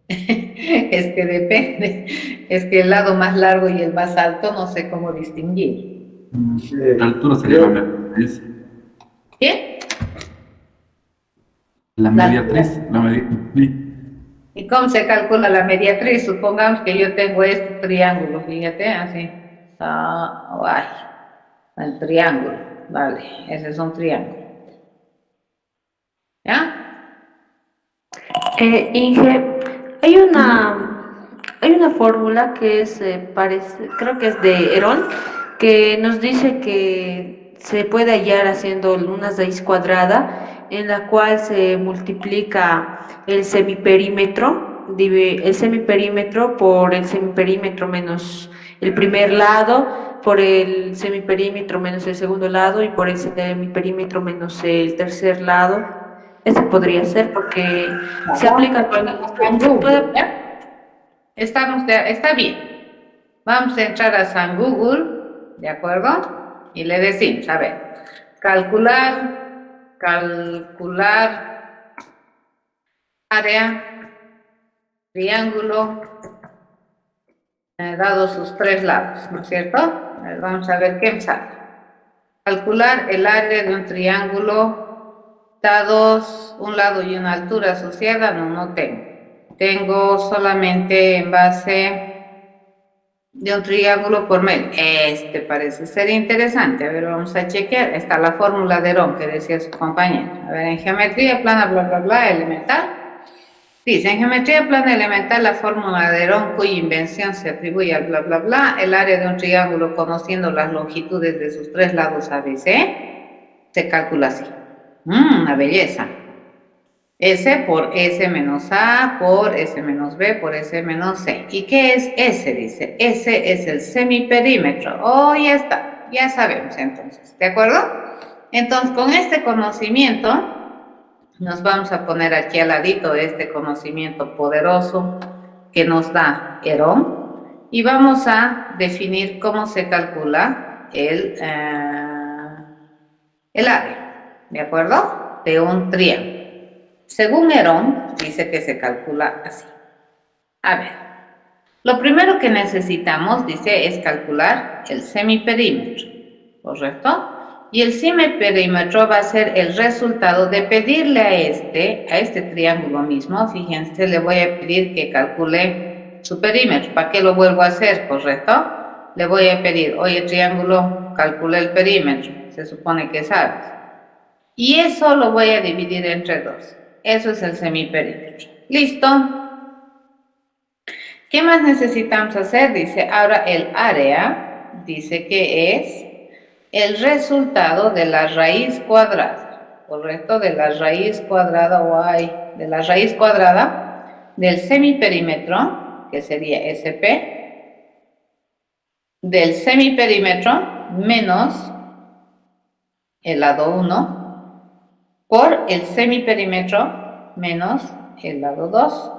Es que depende. Es que el lado más largo y el más alto no sé cómo distinguir. La altura sería la media 3. ¿Qué? La media 3. La media 3. ¿Y cómo se calcula la mediatriz? Supongamos que yo tengo este triángulo, fíjate, así. El triángulo, vale, ese es un triángulo. ¿Ya? Inge, hay una fórmula que creo que es de Herón, que nos dice que se puede hallar haciendo una raíz cuadrada en la cual se multiplica el semiperímetro, el semiperímetro por el semiperímetro menos el primer lado, por el semiperímetro menos el segundo lado y por el semiperímetro menos el tercer lado. Ese podría ser porque se aplica cuando se puede. Está bien. Vamos a entrar a San Google, ¿de acuerdo? Y le decimos, a ver, calcular área, triángulo, dados sus tres lados, ¿no es cierto? Vamos a ver qué sale. Calcular el área de un triángulo, dados un lado y una altura asociada, no tengo. Tengo solamente en base de un triángulo por medio. Este parece ser interesante. A ver, vamos a chequear. Está la fórmula de Herón que decía su compañero. A ver, en geometría plana, bla, bla, bla, elemental. Dice, en geometría plana elemental, la fórmula de Herón, cuya invención se atribuye al bla, bla, bla, el área de un triángulo conociendo las longitudes de sus tres lados ABC, se calcula así. Una belleza. S por S menos A, por S menos B, por S menos C. ¿Y qué es S? Dice, S es el semiperímetro. Oh, ya está, ya sabemos entonces, ¿de acuerdo? Entonces, con este conocimiento, nos vamos a poner aquí al ladito de este conocimiento poderoso que nos da Herón y vamos a definir cómo se calcula el área, ¿de acuerdo? De un triángulo. Según Herón, dice que se calcula así. A ver, lo primero que necesitamos, dice, es calcular el semiperímetro, ¿correcto? Y el semiperímetro va a ser el resultado de pedirle a este triángulo mismo, fíjense, le voy a pedir que calcule su perímetro. ¿Para qué lo vuelvo a hacer, correcto? Le voy a pedir, oye, triángulo, calcula el perímetro, se supone que sabes. Y eso lo voy a dividir entre dos. Eso es el semiperímetro. ¿Listo? ¿Qué más necesitamos hacer? Dice, ahora el área, dice que es el resultado de la raíz cuadrada, ¿correcto? De la raíz cuadrada de la raíz cuadrada del semiperímetro, que sería SP, del semiperímetro menos el lado 1, por el semiperímetro menos el lado 2,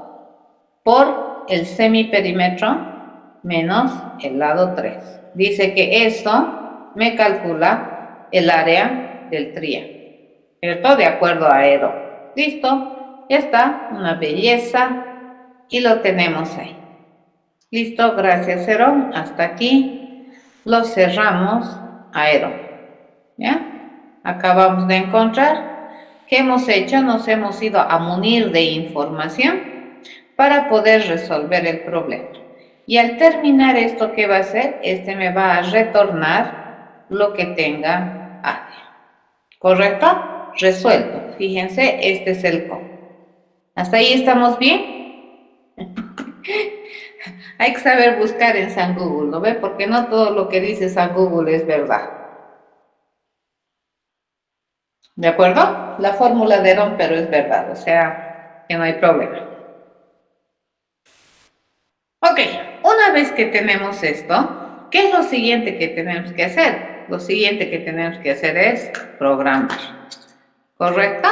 por el semiperímetro menos el lado 3. Dice que esto me calcula el área del triángulo, ¿cierto? De acuerdo a Herón. Listo, ya está, una belleza, y lo tenemos ahí. Listo, gracias Herón, hasta aquí lo cerramos a Herón, ¿ya? Acabamos de encontrar. ¿Qué hemos hecho? Nos hemos ido a munir de información para poder resolver el problema. Y al terminar esto, ¿qué va a hacer? Me va a retornar lo que tenga área. ¿Correcto? Resuelto. Fíjense, este es el código. ¿Hasta ahí estamos bien? Hay que saber buscar en San Google, ¿no ve? Porque no todo lo que dice San Google es verdad. ¿De acuerdo? La fórmula de Herón, pero es verdad, o sea, que no hay problema. Ok, una vez que tenemos esto, ¿qué es lo siguiente que tenemos que hacer? Lo siguiente que tenemos que hacer es programar, ¿correcto?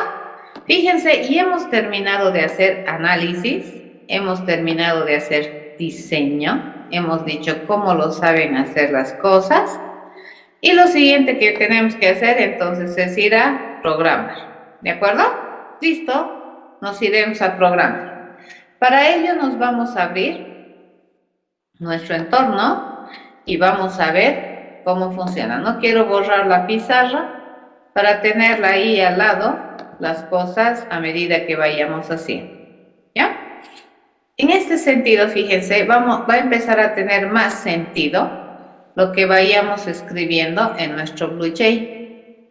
Fíjense, y hemos terminado de hacer análisis, hemos terminado de hacer diseño, hemos dicho cómo lo saben hacer las cosas, y lo siguiente que tenemos que hacer entonces es ir a programar, ¿de acuerdo? Listo, nos iremos a programar. Para ello nos vamos a abrir nuestro entorno y vamos a ver cómo funciona. No quiero borrar la pizarra para tenerla ahí al lado, las cosas a medida que vayamos haciendo, ¿ya? En este sentido, fíjense, va a empezar a tener más sentido lo que vayamos escribiendo en nuestro BlueJ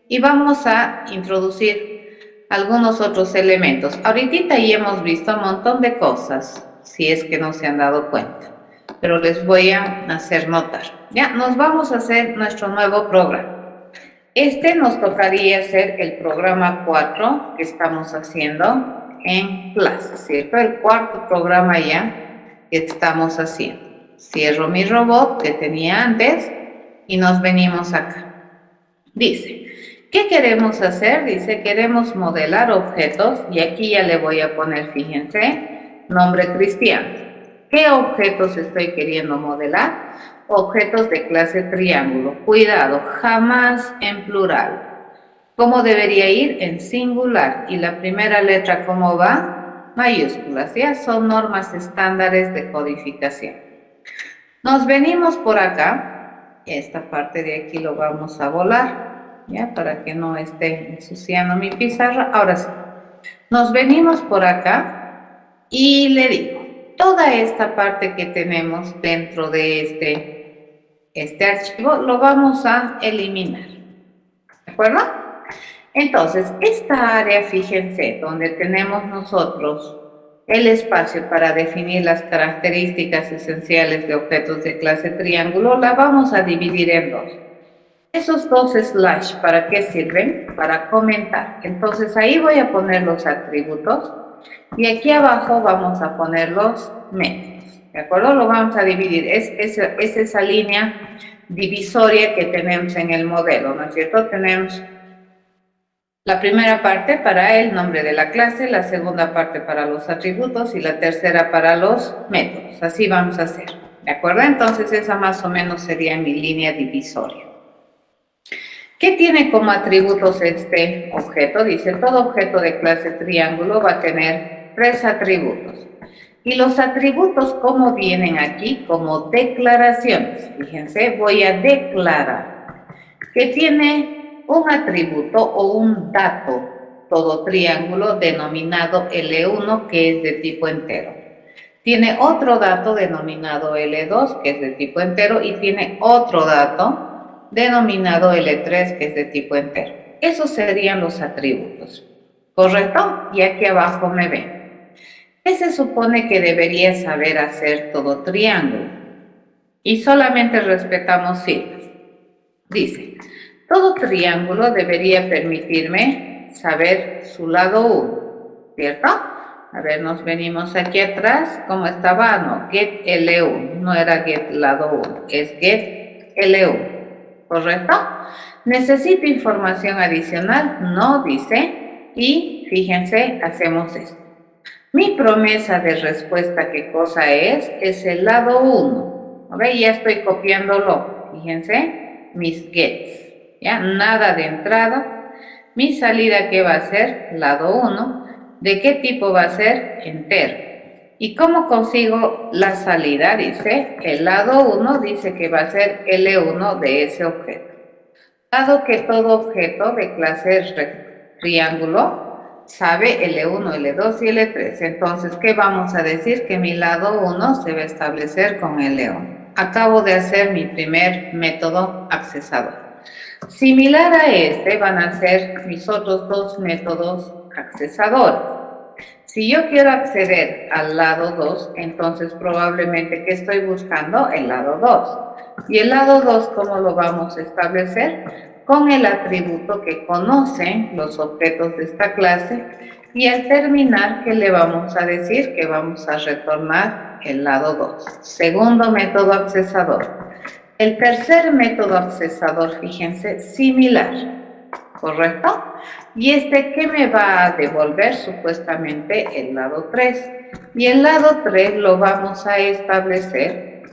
y vamos a introducir algunos otros elementos. Ahorita ya hemos visto un montón de cosas, si es que no se han dado cuenta, pero les voy a hacer notar. Ya, nos vamos a hacer nuestro nuevo programa. Este nos tocaría hacer el programa 4 que estamos haciendo en clase, ¿cierto? El cuarto programa ya que estamos haciendo. Cierro mi robot que tenía antes y nos venimos acá. Dice, ¿qué queremos hacer? Dice, queremos modelar objetos y aquí ya le voy a poner, fíjense, nombre Cristiano. ¿Qué objetos estoy queriendo modelar? Objetos de clase triángulo. Cuidado, jamás en plural. ¿Cómo debería ir? En singular. Y la primera letra, ¿cómo va? Mayúsculas, ya son normas estándares de codificación. Nos venimos por acá. Esta parte de aquí lo vamos a volar, ya, para que no esté ensuciando mi pizarra. Ahora sí. Nos venimos por acá y le digo, toda esta parte que tenemos dentro de este archivo lo vamos a eliminar. ¿De acuerdo? Entonces, esta área, fíjense, donde tenemos nosotros el espacio para definir las características esenciales de objetos de clase triángulo, la vamos a dividir en dos. Esos dos slash, ¿para qué sirven? Para comentar. Entonces, ahí voy a poner los atributos y aquí abajo vamos a poner los métodos. ¿De acuerdo? Lo vamos a dividir. Es esa línea divisoria que tenemos en el modelo, ¿no es cierto? Tenemos la primera parte para el nombre de la clase, la segunda parte para los atributos y la tercera para los métodos. Así vamos a hacer, ¿de acuerdo? Entonces esa más o menos sería mi línea divisoria. ¿Qué tiene como atributos este objeto? Dice, todo objeto de clase triángulo va a tener 3 atributos. Y los atributos, ¿cómo vienen aquí? Como declaraciones. Fíjense, voy a declarar que tiene un atributo o un dato, todo triángulo, denominado L1, que es de tipo entero. Tiene otro dato denominado L2, que es de tipo entero, y tiene otro dato denominado L3, que es de tipo entero. Esos serían los atributos, ¿correcto? Y aquí abajo me ven. ¿Qué se supone que debería saber hacer todo triángulo? Y solamente respetamos siglas. Dice, todo triángulo debería permitirme saber su lado 1, ¿cierto? A ver, nos venimos aquí atrás. ¿Cómo estaba? No, get L1. No era get lado 1, es get L1, ¿correcto? ¿Necesito información adicional? No, dice. Y fíjense, hacemos esto. Mi promesa de respuesta, ¿qué cosa es? Es el lado 1. ¿Ok? Ya estoy copiándolo. Fíjense, mis gets. ¿Ya? Nada de entrada. Mi salida, ¿qué va a ser? Lado 1. ¿De qué tipo va a ser? Entero. ¿Y cómo consigo la salida? Dice, el lado 1 dice que va a ser L1 de ese objeto. Dado que todo objeto de clase triángulo sabe L1, L2 y L3, entonces, ¿qué vamos a decir? Que mi lado 1 se va a establecer con L1. Acabo de hacer mi primer método accesador. Similar a este van a ser mis otros dos métodos accesadores. Si yo quiero acceder al lado 2, entonces probablemente, ¿qué estoy buscando? El lado 2. ¿Y el lado 2 cómo lo vamos a establecer? Con el atributo que conocen los objetos de esta clase, y al terminar, ¿qué le vamos a decir? Que vamos a retornar el lado 2. Segundo método accesador. El tercer método accesador, fíjense, similar, ¿correcto? Y este, ¿qué me va a devolver? Supuestamente el lado 3. Y el lado 3 lo vamos a establecer,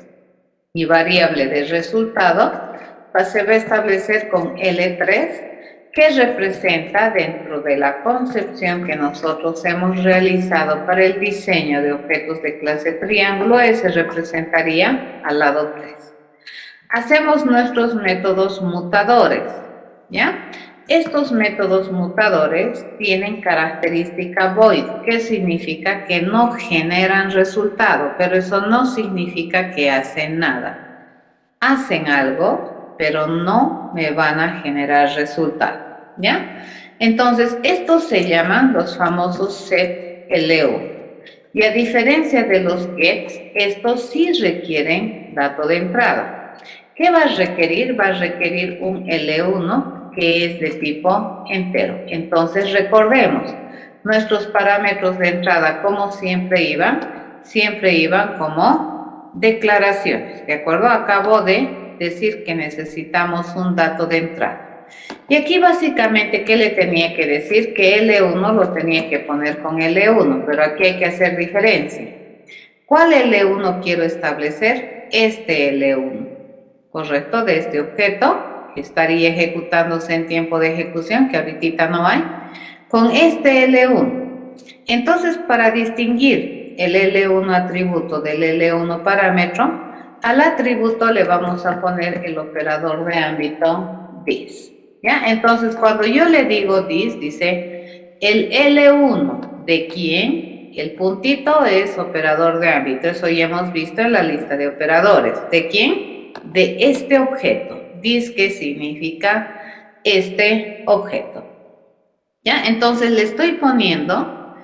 y variable de resultado se va a establecer con L3, que representa, dentro de la concepción que nosotros hemos realizado para el diseño de objetos de clase triángulo, ese representaría al lado 3. Hacemos nuestros métodos mutadores, ¿ya? Estos métodos mutadores tienen característica void, que significa que no generan resultado, pero eso no significa que hacen nada. Hacen algo, pero no me van a generar resultado, ¿ya? Entonces, estos se llaman los famosos set L1. Y a diferencia de los gets, estos sí requieren dato de entrada. ¿Qué va a requerir? Va a requerir un L1 que es de tipo entero. Entonces recordemos, nuestros parámetros de entrada, como siempre iban como declaraciones, ¿de acuerdo? Acabo de decir que necesitamos un dato de entrada. Y aquí básicamente, ¿qué le tenía que decir? Que L1 lo tenía que poner con L1, pero aquí hay que hacer diferencia. ¿Cuál L1 quiero establecer? Este L1, ¿correcto? De este objeto, que estaría ejecutándose en tiempo de ejecución, que ahorita no hay, con este L1. Entonces, para distinguir el L1 atributo del L1 parámetro, al atributo le vamos a poner el operador de ámbito this. ¿Ya? Entonces, cuando yo le digo this, dice el L1 de quién, el puntito es operador de ámbito. Eso ya hemos visto en la lista de operadores. ¿De quién? De este objeto. This, ¿qué significa este objeto? ¿Ya? Entonces le estoy poniendo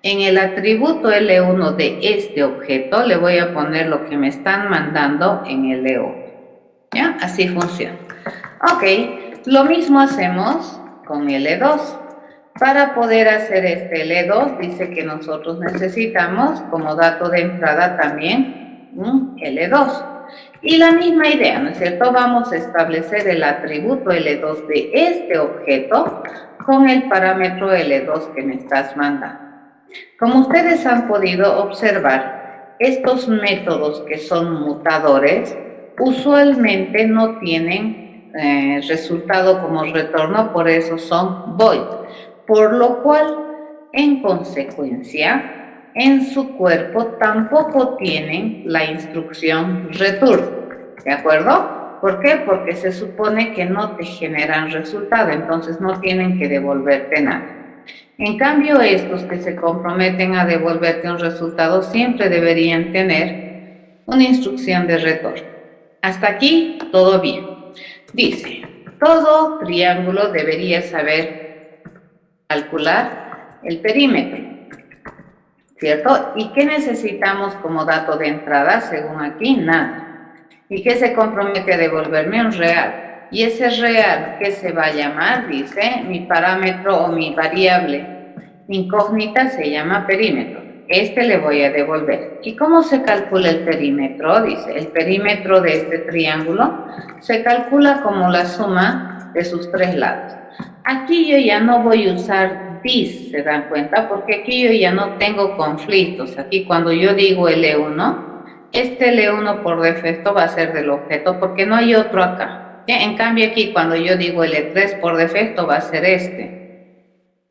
en el atributo L1 de este objeto, le voy a poner lo que me están mandando en L1. ¿Ya? Así funciona. Ok, lo mismo hacemos con L2. Para poder hacer este L2, dice que nosotros necesitamos como dato de entrada también un L2. Y la misma idea, ¿no es cierto? Vamos a establecer el atributo L2 de este objeto con el parámetro L2 que me estás mandando. Como ustedes han podido observar, estos métodos que son mutadores usualmente no tienen resultado como retorno, por eso son void. Por lo cual, en consecuencia, en su cuerpo tampoco tienen la instrucción return, ¿de acuerdo? ¿Por qué? Porque se supone que no te generan resultado, entonces no tienen que devolverte nada. En cambio, estos que se comprometen a devolverte un resultado siempre deberían tener una instrucción de retorno. Hasta aquí, todo bien. Dice, todo triángulo debería saber calcular el perímetro, ¿cierto? ¿Y qué necesitamos como dato de entrada? Según aquí, nada. ¿Y qué se compromete a devolverme? Un real. Y ese real, ¿qué se va a llamar? Dice, mi parámetro o mi variable incógnita se llama perímetro. Este le voy a devolver. ¿Y cómo se calcula el perímetro? Dice, el perímetro de este triángulo se calcula como la suma de sus tres lados. Aquí yo ya no voy a usar this, ¿se dan cuenta? Porque aquí yo ya no tengo conflictos. Aquí cuando yo digo L1, este L1 por defecto va a ser del objeto porque no hay otro acá. ¿Ya? En cambio aquí cuando yo digo L3 por defecto va a ser este.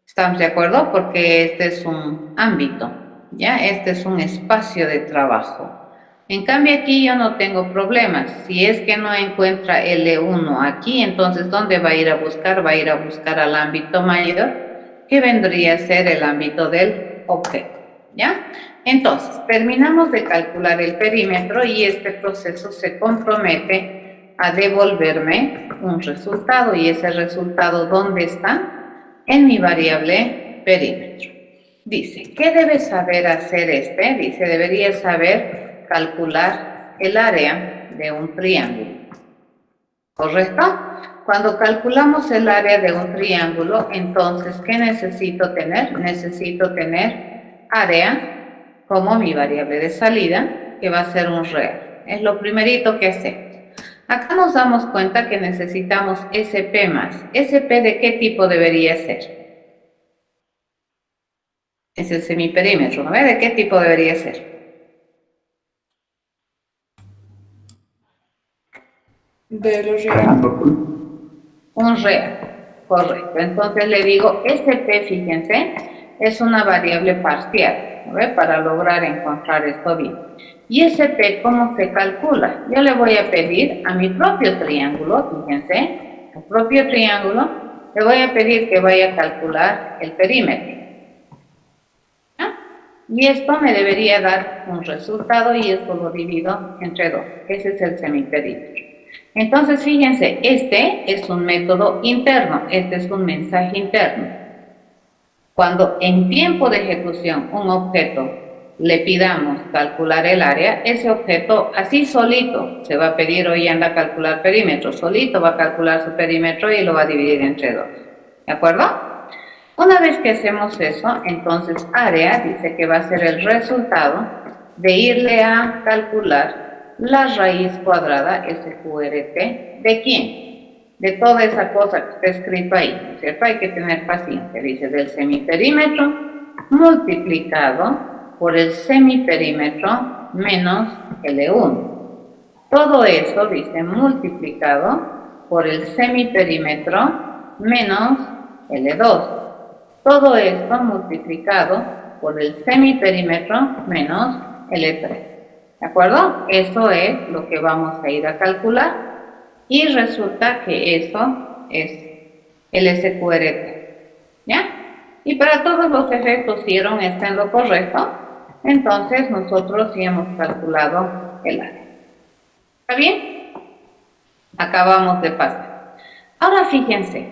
¿Estamos de acuerdo? Porque este es un ámbito, ¿ya? Este es un espacio de trabajo. En cambio aquí yo no tengo problemas. Si es que no encuentra L1 aquí, entonces ¿dónde va a ir a buscar? Va a ir a buscar al ámbito mayor, que vendría a ser el ámbito del objeto, ¿ya? Entonces, terminamos de calcular el perímetro y este proceso se compromete a devolverme un resultado. ¿Y ese resultado dónde está? En mi variable perímetro. Dice, ¿qué debe saber hacer este? Dice, debería saber calcular el área de un triángulo. ¿Correcto? Cuando calculamos el área de un triángulo, entonces, ¿qué necesito tener? Necesito tener área como mi variable de salida, que va a ser un real. Es lo primerito que hacemos. Acá nos damos cuenta que necesitamos SP más. ¿SP de qué tipo debería ser? Es el semiperímetro, ¿no ve? ¿De qué tipo debería ser? De los reales. Un real, correcto. Entonces le digo, SP, fíjense, es una variable parcial, ¿no ve? Para lograr encontrar esto bien. ¿Y SP cómo se calcula? Yo le voy a pedir a mi propio triángulo, fíjense, el propio triángulo, le voy a pedir que vaya a calcular el perímetro. ¿Ah? Y esto me debería dar un resultado y esto lo divido entre 2. Ese es el semiperímetro. Entonces, fíjense, este es un método interno, este es un mensaje interno. Cuando en tiempo de ejecución un objeto le pidamos calcular el área, ese objeto así solito se va a pedir, hoy anda a calcular perímetro, solito va a calcular su perímetro y lo va a dividir entre 2. ¿De acuerdo? Una vez que hacemos eso, entonces área dice que va a ser el resultado de irle a calcular la raíz cuadrada SQRT, ¿de quién? De toda esa cosa que está escrito ahí, ¿no es cierto? Hay que tener paciencia, dice del semiperímetro multiplicado por el semiperímetro menos L1. Todo eso, dice, multiplicado por el semiperímetro menos L2. Todo esto multiplicado por el semiperímetro menos L3. ¿De acuerdo? Eso es lo que vamos a ir a calcular y resulta que eso es el SQRT. ¿Ya? Y para todos los efectos, si Aaron está en lo correcto, entonces nosotros sí hemos calculado el área. ¿Está bien? Acabamos de pasar. Ahora fíjense,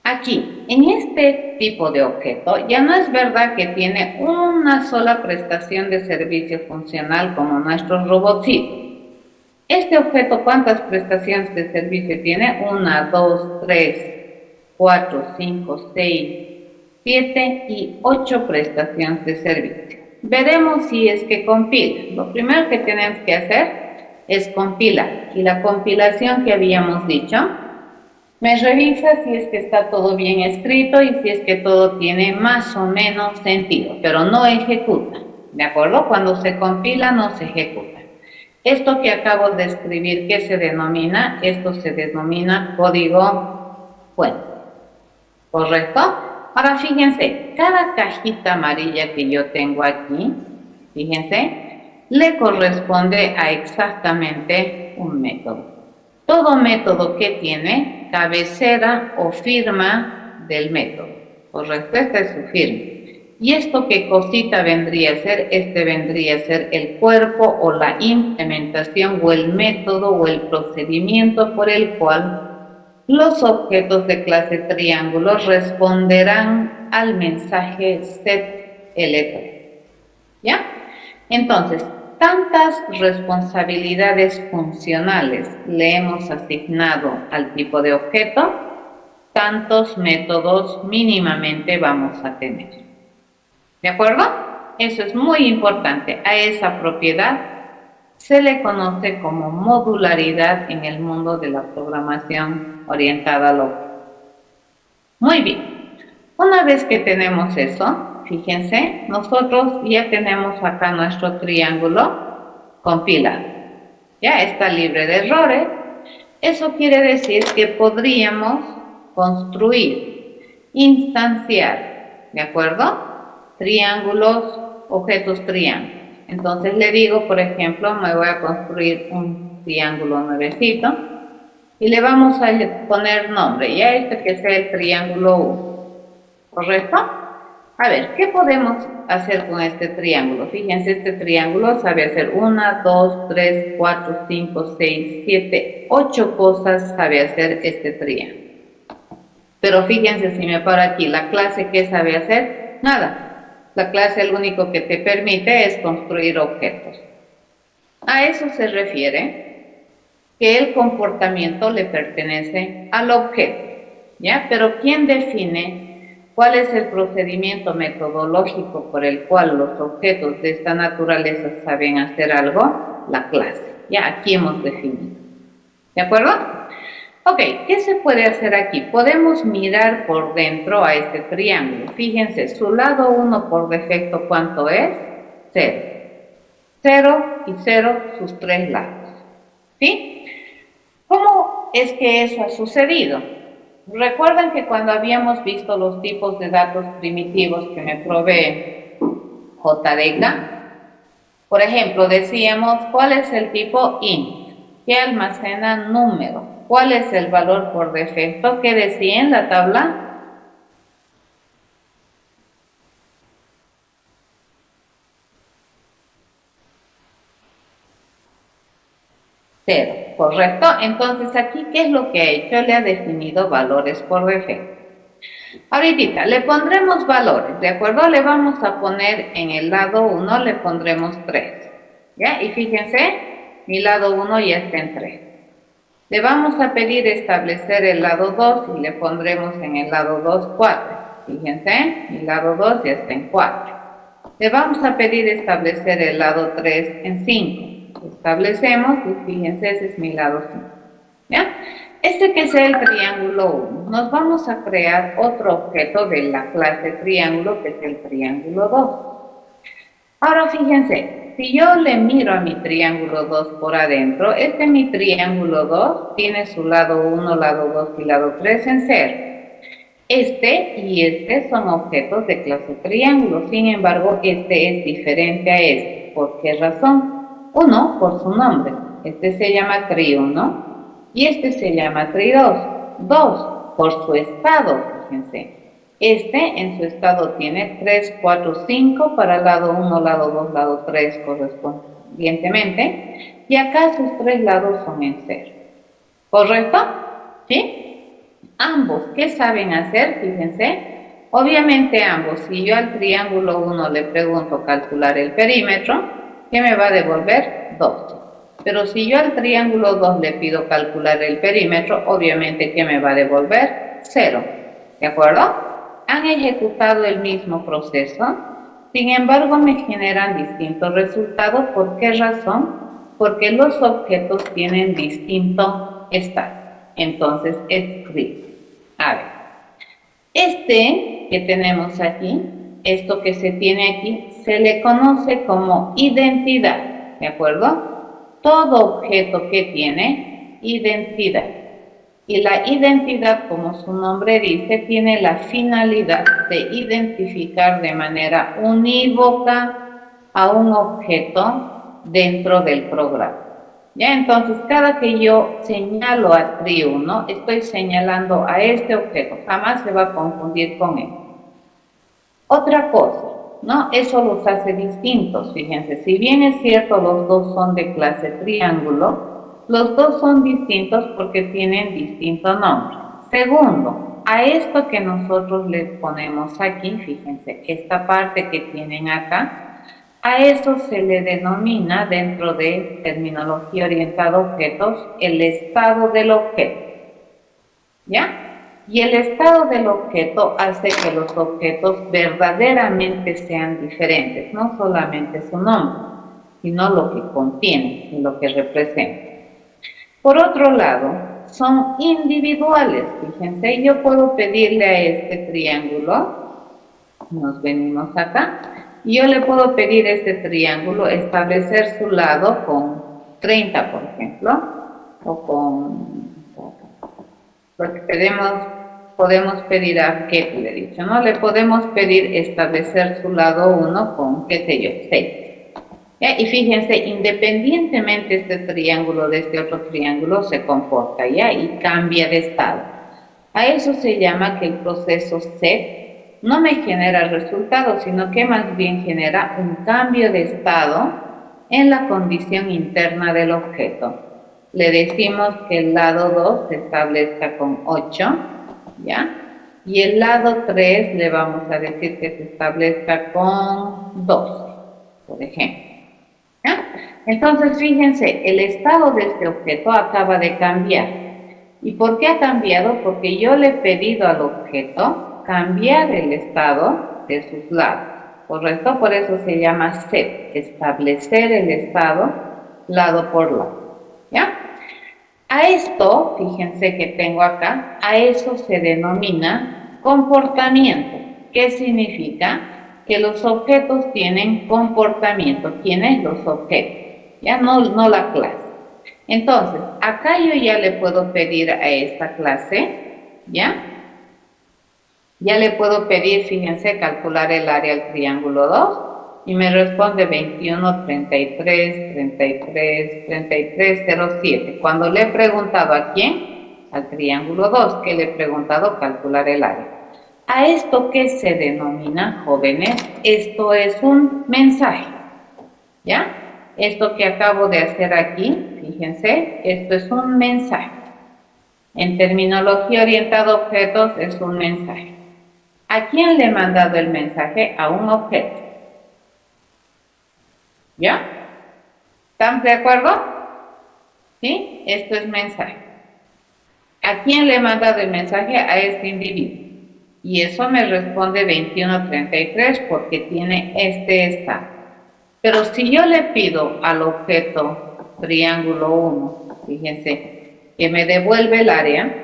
aquí, en este tipo de objeto, ya no es verdad que tiene una sola prestación de servicio funcional como nuestros robotcitos. Este objeto, ¿cuántas prestaciones de servicio tiene? 1, 2, 3, 4, 5, 6, 7 y 8 prestaciones de servicio. Veremos si es que compila. Lo primero que tenemos que hacer es compilar. Y la compilación que habíamos dicho, me revisa si es que está todo bien escrito y si es que todo tiene más o menos sentido, pero no ejecuta. ¿De acuerdo? Cuando se compila no se ejecuta. Esto que acabo de escribir, ¿qué se denomina? Esto se denomina código fuente. ¿Correcto? Ahora fíjense, cada cajita amarilla que yo tengo aquí, fíjense, le corresponde a exactamente un método. Todo método que tiene cabecera o firma del método. ¿Correcto? Esta es su firma. ¿Y esto qué cosita vendría a ser? Este vendría a ser el cuerpo o la implementación o el método o el procedimiento por el cual los objetos de clase triángulo responderán al mensaje set L3. ¿Ya? Entonces, tantas responsabilidades funcionales le hemos asignado al tipo de objeto, tantos métodos mínimamente vamos a tener. ¿De acuerdo? Eso es muy importante. A esa propiedad se le conoce como modularidad en el mundo de la programación orientada al objeto. Muy bien. Una vez que tenemos eso, fíjense, nosotros ya tenemos acá nuestro triángulo compilado. Ya está libre de errores. Eso quiere decir que podríamos construir, instanciar, ¿de acuerdo? Triángulos, objetos triángulos. Entonces le digo, por ejemplo, me voy a construir un triángulo nuevecito y le vamos a poner nombre, ya este que sea el triángulo 1, ¿correcto? A ver, ¿qué podemos hacer con este triángulo? Fíjense, este triángulo sabe hacer 1, 2, 3, 4, 5, 6, 7, 8 cosas sabe hacer este triángulo. Pero fíjense, si me paro aquí, la clase, ¿qué sabe hacer? Nada. La clase lo único que te permite es construir objetos. A eso se refiere que el comportamiento le pertenece al objeto, ¿ya? Pero ¿quién define cuál es el procedimiento metodológico por el cual los objetos de esta naturaleza saben hacer algo? La clase. Ya aquí hemos definido. ¿De acuerdo? Ok, ¿qué se puede hacer aquí? Podemos mirar por dentro a este triángulo. Fíjense, su lado 1 por defecto, ¿cuánto es? 0. 0 y 0 sus 3 lados. ¿Sí? ¿Cómo es que eso ha sucedido? Recuerden que cuando habíamos visto los tipos de datos primitivos que me provee JDK, por ejemplo, decíamos, ¿cuál es el tipo int? Que almacena número. ¿Cuál es el valor por defecto? ¿Qué decía en la tabla? 0, ¿correcto? Entonces aquí, ¿qué es lo que ha hecho? Le ha definido valores por defecto. Ahorita le pondremos valores, ¿de acuerdo? Le vamos a poner en el lado 1, le pondremos 3, ¿ya? Y fíjense, mi lado 1 ya está en 3. Le vamos a pedir establecer el lado 2 y le pondremos en el lado 2, 4. Fíjense, mi lado 2 ya está en 4. Le vamos a pedir establecer el lado 3 en 5. Establecemos y fíjense, ese es mi lado 5, ¿ya? Este que es el triángulo 1, nos vamos a crear otro objeto de la clase triángulo, que es el triángulo 2. Ahora fíjense, si yo le miro a mi triángulo 2 por adentro, mi triángulo 2 tiene su lado 1, lado 2 y lado 3 en 0. Este y este son objetos de clase triángulo, sin embargo, este es diferente a este. ¿Por qué razón? Uno, por su nombre. Este se llama tri1 y este se llama tri2. Dos, por su estado, fíjense. Este en su estado tiene 3, 4, 5 para lado 1, lado 2, lado 3 correspondientemente. Y acá sus tres lados son en 0. ¿Correcto? ¿Sí? Ambos, ¿qué saben hacer? Fíjense, obviamente ambos, si yo al triángulo 1 le pregunto calcular el perímetro, ¿qué me va a devolver? 2. Pero si yo al triángulo 2 le pido calcular el perímetro, obviamente, ¿qué me va a devolver? 0. ¿De acuerdo? Han ejecutado el mismo proceso, sin embargo, me generan distintos resultados. ¿Por qué razón? Porque los objetos tienen distinto estado. Entonces, escribo. A ver, este que tenemos aquí, esto que se tiene aquí, se le conoce como identidad, ¿de acuerdo? Todo objeto que tiene identidad. Y la identidad, como su nombre dice, tiene la finalidad de identificar de manera unívoca a un objeto dentro del programa. ¿Ya? Entonces, cada que yo señalo a tri1, estoy señalando a este objeto, jamás se va a confundir con él. Otra cosa, ¿no? Eso los hace distintos, fíjense, si bien es cierto los dos son de clase triángulo, los dos son distintos porque tienen distinto nombre. Segundo, a esto que nosotros les ponemos aquí, fíjense, esta parte que tienen acá, a eso se le denomina, dentro de terminología orientada a objetos, el estado del objeto, ¿ya? Y el estado del objeto hace que los objetos verdaderamente sean diferentes, no solamente su nombre, sino lo que contiene y lo que representa. Por otro lado, son individuales, fíjense, yo puedo pedirle a este triángulo, nos venimos acá, y yo le puedo pedir a este triángulo establecer su lado con 30, por ejemplo, o con, porque podemos pedir a, ¿qué le he dicho? ¿No? Le podemos pedir establecer su lado 1 con, qué sé yo, 6. ¿Ya? Y fíjense, independientemente este triángulo de este otro triángulo se comporta, ¿ya? Y cambia de estado. A eso se llama que el proceso set no me genera resultados, sino que más bien genera un cambio de estado en la condición interna del objeto. Le decimos que el lado 2 se establezca con 8, ¿ya? Y el lado 3 le vamos a decir que se establezca con 12, por ejemplo. ¿Ya? Entonces, fíjense, el estado de este objeto acaba de cambiar. ¿Y por qué ha cambiado? Porque yo le he pedido al objeto cambiar el estado de sus lados, ¿correcto? Por eso se llama set, establecer el estado lado por lado, ¿ya? A esto, fíjense que tengo acá, a eso se denomina comportamiento. ¿Qué significa? Que los objetos tienen comportamiento. ¿Quiénes? Los objetos, ya no la clase. Entonces, acá yo ya le puedo pedir a esta clase, ¿ya? Ya le puedo pedir, fíjense, calcular el área del triángulo 2 y me responde 21, 33, 33, 33, 07. Cuando le he preguntado a quién, al triángulo 2, que le he preguntado calcular el área. ¿A esto qué se denomina, jóvenes? Esto es un mensaje, ¿ya? Esto que acabo de hacer aquí, fíjense, esto es un mensaje. En terminología orientada a objetos es un mensaje. ¿A quién le he mandado el mensaje? A un objeto. ¿Ya? ¿Estamos de acuerdo? ¿Sí? Esto es mensaje. ¿A quién le he mandado el mensaje? A este individuo. Y eso me responde 2133 porque tiene este estado. Pero si yo le pido al objeto triángulo 1, fíjense, que me devuelve el área,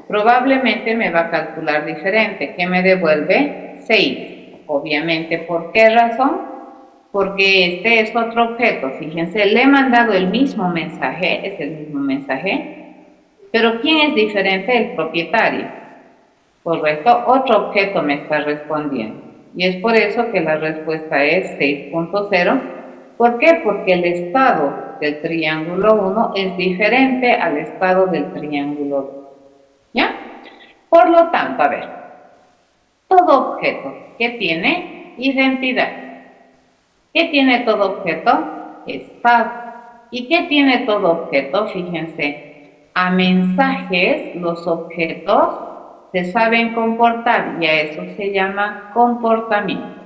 probablemente me va a calcular diferente, que me devuelve 6. Obviamente, ¿por qué razón? Porque este es otro objeto, fíjense, le he mandado el mismo mensaje, es el mismo mensaje, pero ¿quién es diferente? El propietario. Correcto, otro objeto me está respondiendo. Y es por eso que la respuesta es 6.0. ¿Por qué? Porque el estado del triángulo 1 es diferente al estado del triángulo 2. ¿Ya? Por lo tanto, a ver, todo objeto que tiene identidad. ¿Qué tiene todo objeto? Estado. ¿Y qué tiene todo objeto? Fíjense, a mensajes los objetos se saben comportar y a eso se llama comportamiento.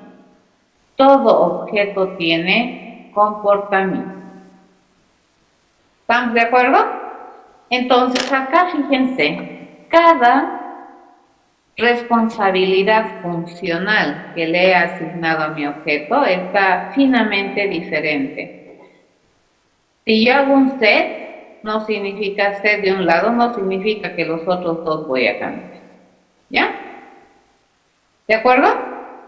Todo objeto tiene comportamiento. ¿Estamos de acuerdo? Entonces acá fíjense, cada responsabilidad funcional que le he asignado a mi objeto está finamente diferente. Si yo hago un set, no significa set de un lado, no significa que los otros dos voy a cambiar. ¿Ya? ¿De acuerdo?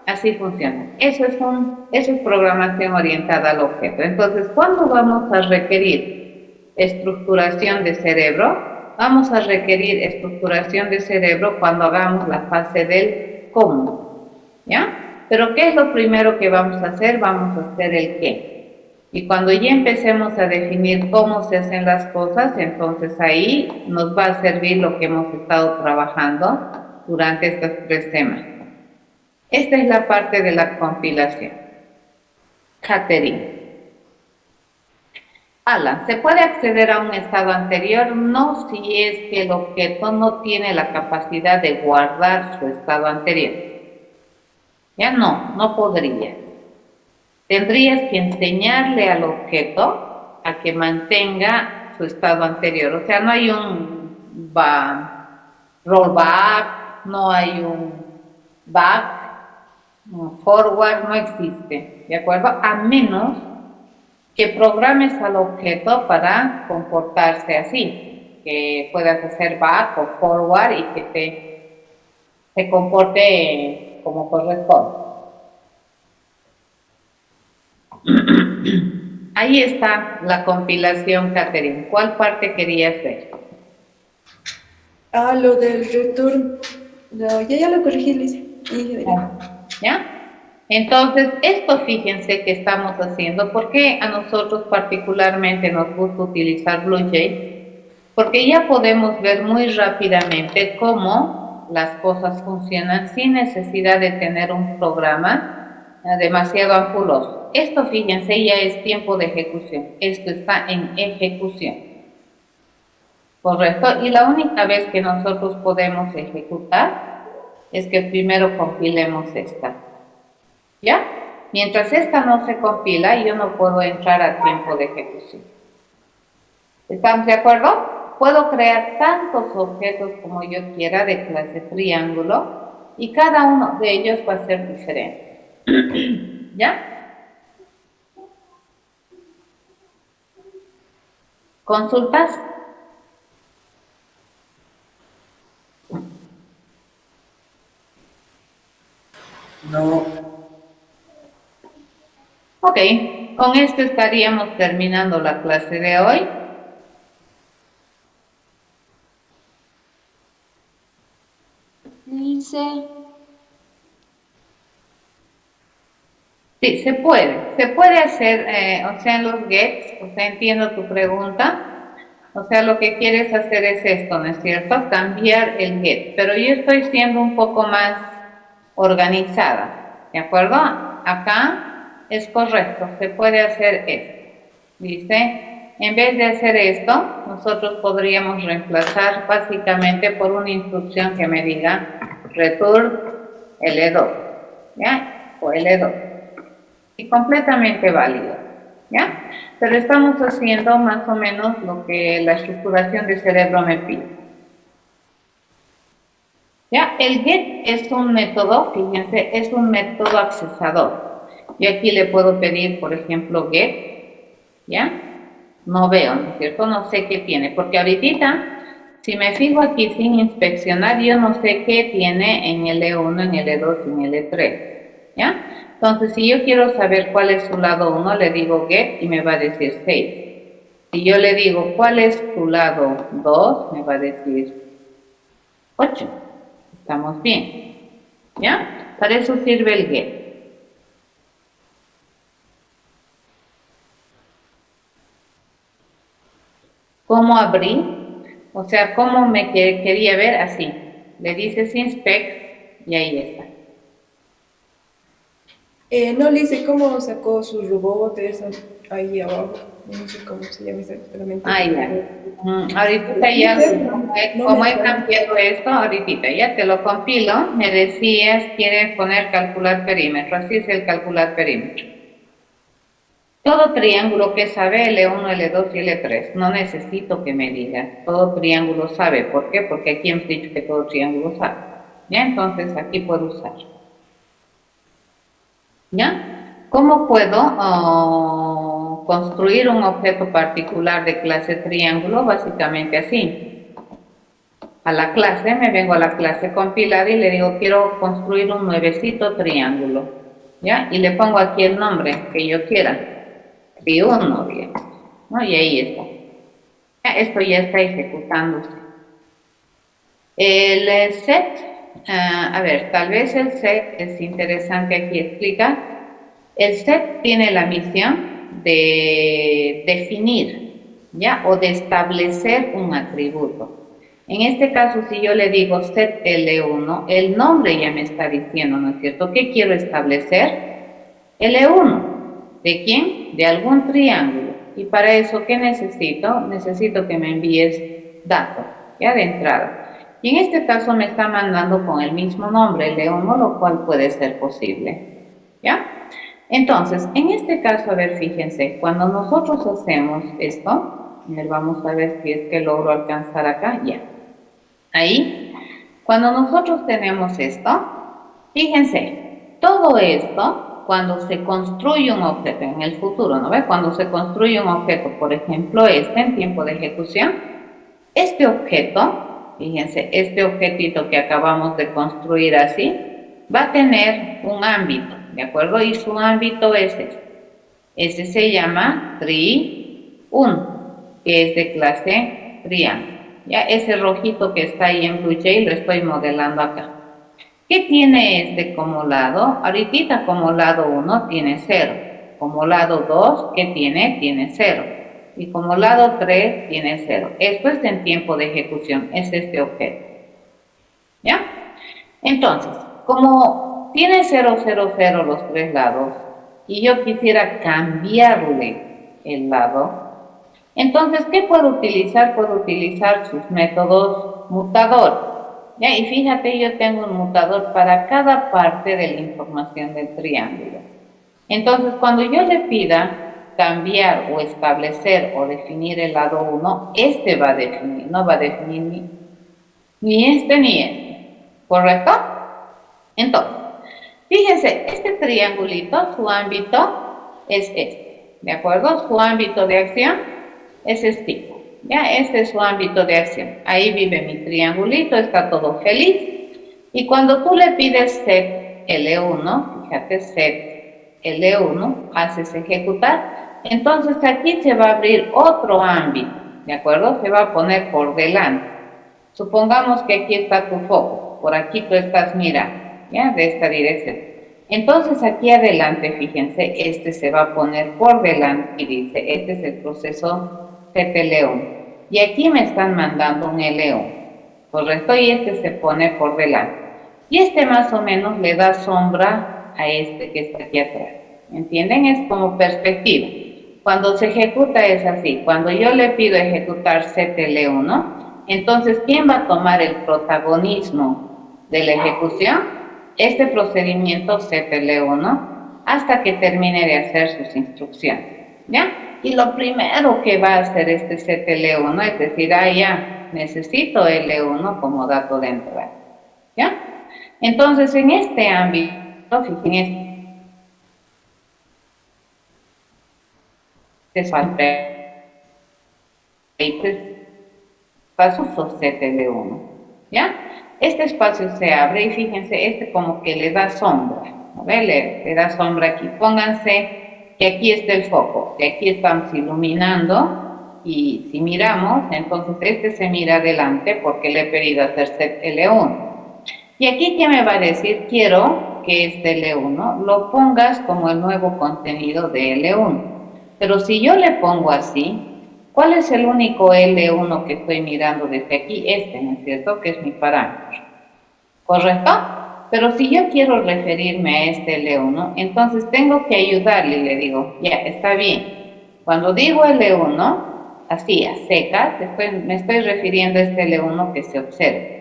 Así funciona. Eso es programación orientada al objeto. Entonces, ¿cuándo vamos a requerir estructuración de cerebro? Vamos a requerir estructuración de cerebro cuando hagamos la fase del cómo. ¿Ya? Pero ¿qué es lo primero que vamos a hacer? Vamos a hacer el qué. Y cuando ya empecemos a definir cómo se hacen las cosas, entonces ahí nos va a servir lo que hemos estado trabajando durante estas 3 semanas. Esta es la parte de la compilación. Catherine. Alan, ¿se puede acceder a un estado anterior? No, si es que el objeto no tiene la capacidad de guardar su estado anterior. Ya no podría. Tendrías que enseñarle al objeto a que mantenga su estado anterior. O sea, no hay un rollback, no hay un back, un forward, no existe, ¿de acuerdo? A menos que programes al objeto para comportarse así, que puedas hacer back o forward y que se comporte como corresponde. Ahí está la compilación, Catherine. ¿Cuál parte querías ver? Lo del return. No, ya lo corregí, Luis. ¿Ya? Entonces, esto fíjense que estamos haciendo. ¿Por qué a nosotros particularmente nos gusta utilizar BlueJ? Porque ya podemos ver muy rápidamente cómo las cosas funcionan sin necesidad de tener un programa demasiado ampuloso. Esto, fíjense, ya es tiempo de ejecución. Esto está en ejecución. ¿Correcto? Y la única vez que nosotros podemos ejecutar es que primero compilemos esta. ¿Ya? Mientras esta no se compila, yo no puedo entrar a tiempo de ejecución. ¿Estamos de acuerdo? Puedo crear tantos objetos como yo quiera de clase triángulo y cada uno de ellos va a ser diferente. ¿Ya? ¿Consultas? No. Ok, con esto estaríamos terminando la clase de hoy. Dice, Sí, se puede hacer, o sea, en los gets, o sea, entiendo tu pregunta, o sea, lo que quieres hacer es esto, ¿no es cierto? Cambiar el get, pero yo estoy siendo un poco más organizada, ¿de acuerdo? Acá es correcto, se puede hacer esto, dice, en vez de hacer esto, nosotros podríamos reemplazar básicamente por una instrucción que me diga return L2, ¿ya? O L2. Y completamente válido, ¿ya? Pero estamos haciendo más o menos lo que la estructuración de cerebro me pide. ¿Ya? El get es un método, fíjense, es un método accesador. Yo aquí le puedo pedir, por ejemplo, get, ¿ya? No veo, ¿no es cierto? No sé qué tiene, porque ahorita, si me fijo aquí sin inspeccionar, yo no sé qué tiene en L1, en L2 y en L3, ¿ya? Entonces, si yo quiero saber cuál es su lado 1, le digo get y me va a decir 6. Si yo le digo cuál es tu lado 2, me va a decir 8. Estamos bien, ¿ya? Para eso sirve el get. ¿Cómo abrir? O sea, ¿cómo me quería ver? Así. Le dices inspect y ahí está. No le hice cómo sacó sus robots ahí abajo. No sé cómo se llama exactamente. Ah, ya. Ahorita ya, como he cambiado esto, ahorita ya te lo compilo, me decías, quieres poner calcular perímetro, así es el calcular perímetro. Todo triángulo que sabe L1, L2 y L3, no necesito que me digas, todo triángulo sabe, ¿por qué? Porque aquí hemos dicho que todo triángulo sabe, ¿ya? Entonces aquí puedo usar, ¿ya? ¿Cómo puedo construir un objeto particular de clase triángulo? Básicamente así. A la clase, me vengo a la clase compilada y le digo, quiero construir un nuevecito triángulo, ¿ya? Y le pongo aquí el nombre que yo quiera. Tri1, digamos, ¿no? Y ahí está. Esto ya está ejecutándose. El set, a ver, tal vez el set es interesante aquí explicar. El set tiene la misión de definir, ¿ya? O de establecer un atributo. En este caso, si yo le digo set L1, el nombre ya me está diciendo, ¿no es cierto? ¿Qué quiero establecer? L1. ¿De quién? De algún triángulo. Y para eso, ¿qué necesito? Necesito que me envíes datos, ya de entrada. Y en este caso me está mandando con el mismo nombre, L1, lo cual puede ser posible, ¿ya? Entonces, en este caso, a ver, fíjense, cuando nosotros hacemos esto, a ver, vamos a ver si es que logro alcanzar acá, ya. Ahí, cuando nosotros tenemos esto, fíjense, todo esto, cuando se construye un objeto en el futuro, ¿no ve? Cuando se construye un objeto, por ejemplo, en tiempo de ejecución, este objeto, fíjense, este objetito que acabamos de construir así, va a tener un ámbito, ¿de acuerdo? Y su ámbito es este. Ese se llama tri1, que es de clase triángulo. Ya ese rojito que está ahí en blue jay lo estoy modelando acá. ¿Qué tiene este como lado? Ahorita como lado 1 tiene 0. Como lado 2, ¿qué tiene? Tiene 0. Y como lado 3 tiene 0. Esto es en tiempo de ejecución, es este objeto. ¿Ya? Entonces, como tiene 0, 0, 0 los tres lados, y yo quisiera cambiarle el lado, entonces, ¿qué puedo utilizar? Puedo utilizar sus métodos mutador. ¿Ya? Y fíjate, yo tengo un mutador para cada parte de la información del triángulo. Entonces, cuando yo le pida cambiar o establecer o definir el lado 1, este va a definir, no va a definir ni este ni este. ¿Correcto? Entonces, fíjense, este triangulito, su ámbito es este, ¿de acuerdo? Su ámbito de acción es este tipo, ¿ya? Este es su ámbito de acción. Ahí vive mi triangulito, está todo feliz. Y cuando tú le pides set L1, fíjate, set L1, haces ejecutar, entonces aquí se va a abrir otro ámbito, ¿de acuerdo? Se va a poner por delante. Supongamos que aquí está tu foco, por aquí tú estás mirando, ¿ya? De esta dirección. Entonces aquí adelante, fíjense, este se va a poner por delante y dice, este es el proceso ZL1. Y aquí me están mandando un L1, ¿correcto? Y este se pone por delante. Y este más o menos le da sombra a este que está aquí atrás. ¿Entienden? Es como perspectiva. Cuando se ejecuta es así. Cuando yo le pido ejecutar ZL1, entonces, ¿quién va a tomar el protagonismo de la ejecución? este procedimiento ZL1 hasta que termine de hacer sus instrucciones, ¿ya? Y lo primero que va a hacer este ZL1 es decir, ya, necesito L1 como dato de entrada, ¿ya? Entonces, en este ámbito, fíjense, espacio ZL1, ¿ya? Este espacio se abre y fíjense, este como que le da sombra, ¿no ve? Le da sombra aquí. Pónganse que aquí está el foco, que aquí estamos iluminando y si miramos, entonces este se mira adelante porque le he pedido hacer ZL1. Y aquí, ¿qué me va a decir? Quiero que este L1 lo pongas como el nuevo contenido de L1. Pero si yo le pongo así, ¿cuál es el único L1 que estoy mirando desde aquí? Este, ¿no es cierto? Que es mi parámetro. ¿Correcto? Pero si yo quiero referirme a este L1, entonces tengo que ayudarle y le digo, ya, está bien. Cuando digo L1, así, a secas, me estoy refiriendo a este L1 que se observa.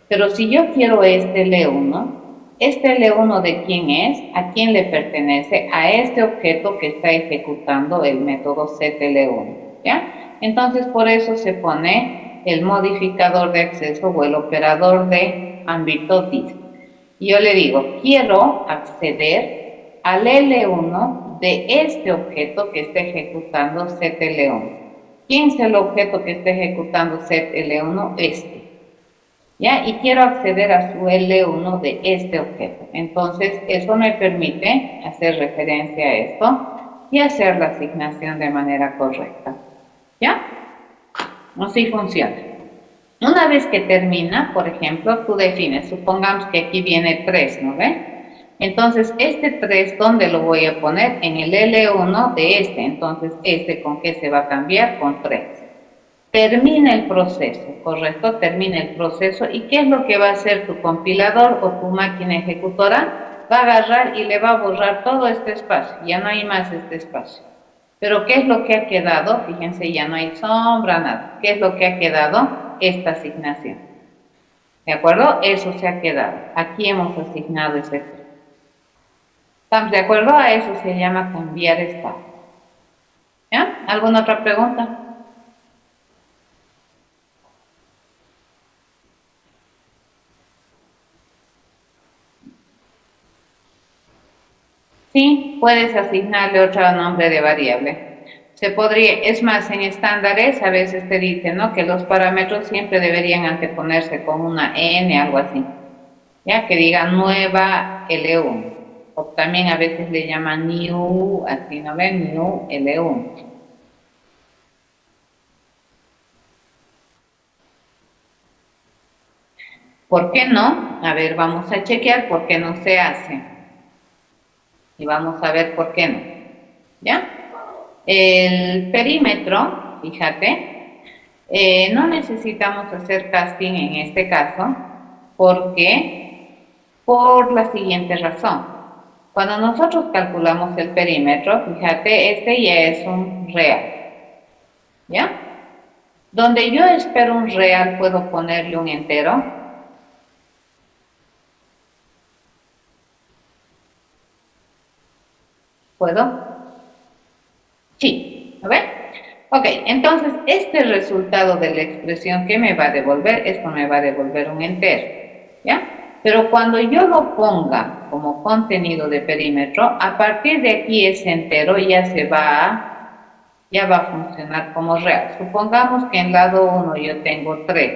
Pero si yo quiero este este L1 ¿de quién es? ¿A quién le pertenece? A este objeto que está ejecutando el método setL1, ¿ya? Entonces, por eso se pone el modificador de acceso o el operador de ámbito disk. Y yo le digo, quiero acceder al L1 de este objeto que está ejecutando setL1. ¿Quién es el objeto que está ejecutando setL1? Este. ¿Ya? Y quiero acceder a su L1 de este objeto. Entonces, eso me permite hacer referencia a esto y hacer la asignación de manera correcta. ¿Ya? Así funciona. Una vez que termina, por ejemplo, tú defines, supongamos que aquí viene 3, ¿no ve? Entonces, este 3, ¿dónde lo voy a poner? En el L1 de este. Entonces, ¿este con qué se va a cambiar? Con 3. Termina el proceso, ¿correcto? Termina el proceso. ¿Y qué es lo que va a hacer tu compilador o tu máquina ejecutora? Va a agarrar y le va a borrar todo este espacio. Ya no hay más este espacio. Pero ¿qué es lo que ha quedado? Fíjense, ya no hay sombra, nada. ¿Qué es lo que ha quedado? Esta asignación. ¿De acuerdo? Eso se ha quedado. Aquí hemos asignado ese. ¿Estamos de acuerdo? A eso se llama cambiar estado. ¿Ya? ¿Alguna otra pregunta? Sí, puedes asignarle otro nombre de variable. Se podría, es más, en estándares a veces te dicen, ¿no? Que los parámetros siempre deberían anteponerse con una n, algo así. Ya, que diga nueva L1. O también a veces le llaman new, así, ¿no ven? New L1. ¿Por qué no? A ver, vamos a chequear por qué no se hace. Y vamos a ver por qué no. ¿Ya? El perímetro, fíjate, no necesitamos hacer casting en este caso. ¿Por qué? Por la siguiente razón. Cuando nosotros calculamos el perímetro, fíjate, este ya es un real. ¿Ya? Donde yo espero un real, ¿puedo ponerle un entero? ¿Puedo? Sí, ¿lo ven? Ok, entonces este resultado de la expresión que me va a devolver, esto me va a devolver un entero, ¿ya? Pero cuando yo lo ponga como contenido de perímetro, a partir de aquí ese entero ya va a funcionar como real. Supongamos que en lado 1 yo tengo 3,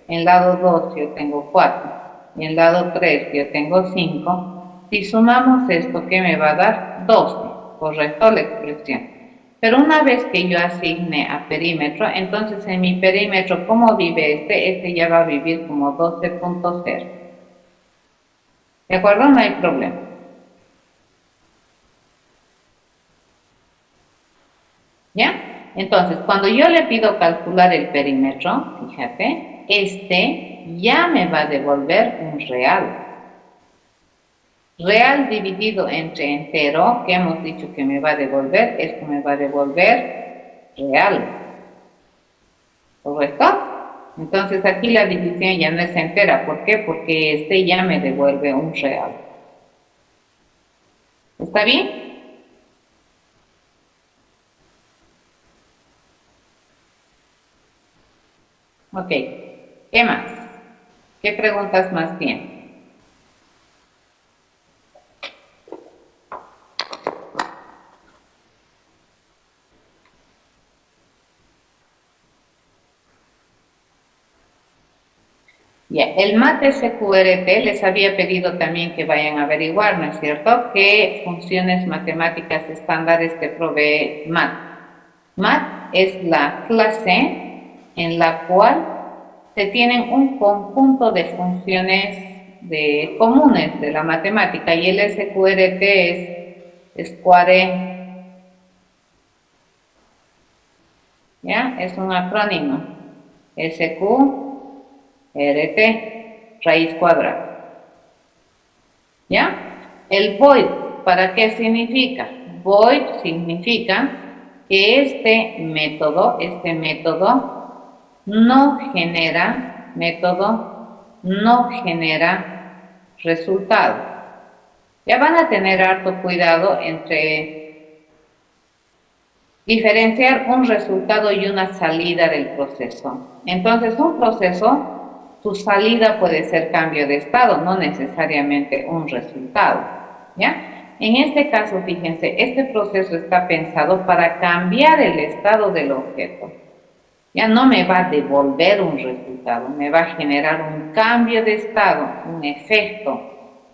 en lado 2 yo tengo 4, y en lado 3 yo tengo 5. Si sumamos esto, ¿qué me va a dar? 12, ¿correcto? La expresión. Pero una vez que yo asigne a perímetro, entonces en mi perímetro, ¿cómo vive este? Este ya va a vivir como 12.0. ¿De acuerdo? No hay problema. ¿Ya? Entonces, cuando yo le pido calcular el perímetro, fíjate, este ya me va a devolver un real. Real dividido entre entero, que hemos dicho que me va a devolver, esto me va a devolver real. ¿Correcto? Entonces aquí la división ya no es entera. ¿Por qué? Porque este ya me devuelve un real. ¿Está bien? Ok. ¿Qué más? ¿Qué preguntas más tienen? Ya, el MAT SQRT les había pedido también que vayan a averiguar, ¿no es cierto?, qué funciones matemáticas estándares te provee MAT. MAT es la clase en la cual se tienen un conjunto de funciones comunes de la matemática, y el SQRT es Square, ¿ya? Es un acrónimo. SQRT, raíz cuadrada. ¿Ya? El void, ¿para qué significa? Void significa que este método no genera resultado. Ya van a tener harto cuidado entre diferenciar un resultado y una salida del proceso. Entonces, un proceso, tu salida puede ser cambio de estado, no necesariamente un resultado, ¿ya? En este caso, fíjense, este proceso está pensado para cambiar el estado del objeto. Ya no me va a devolver un resultado, me va a generar un cambio de estado, un efecto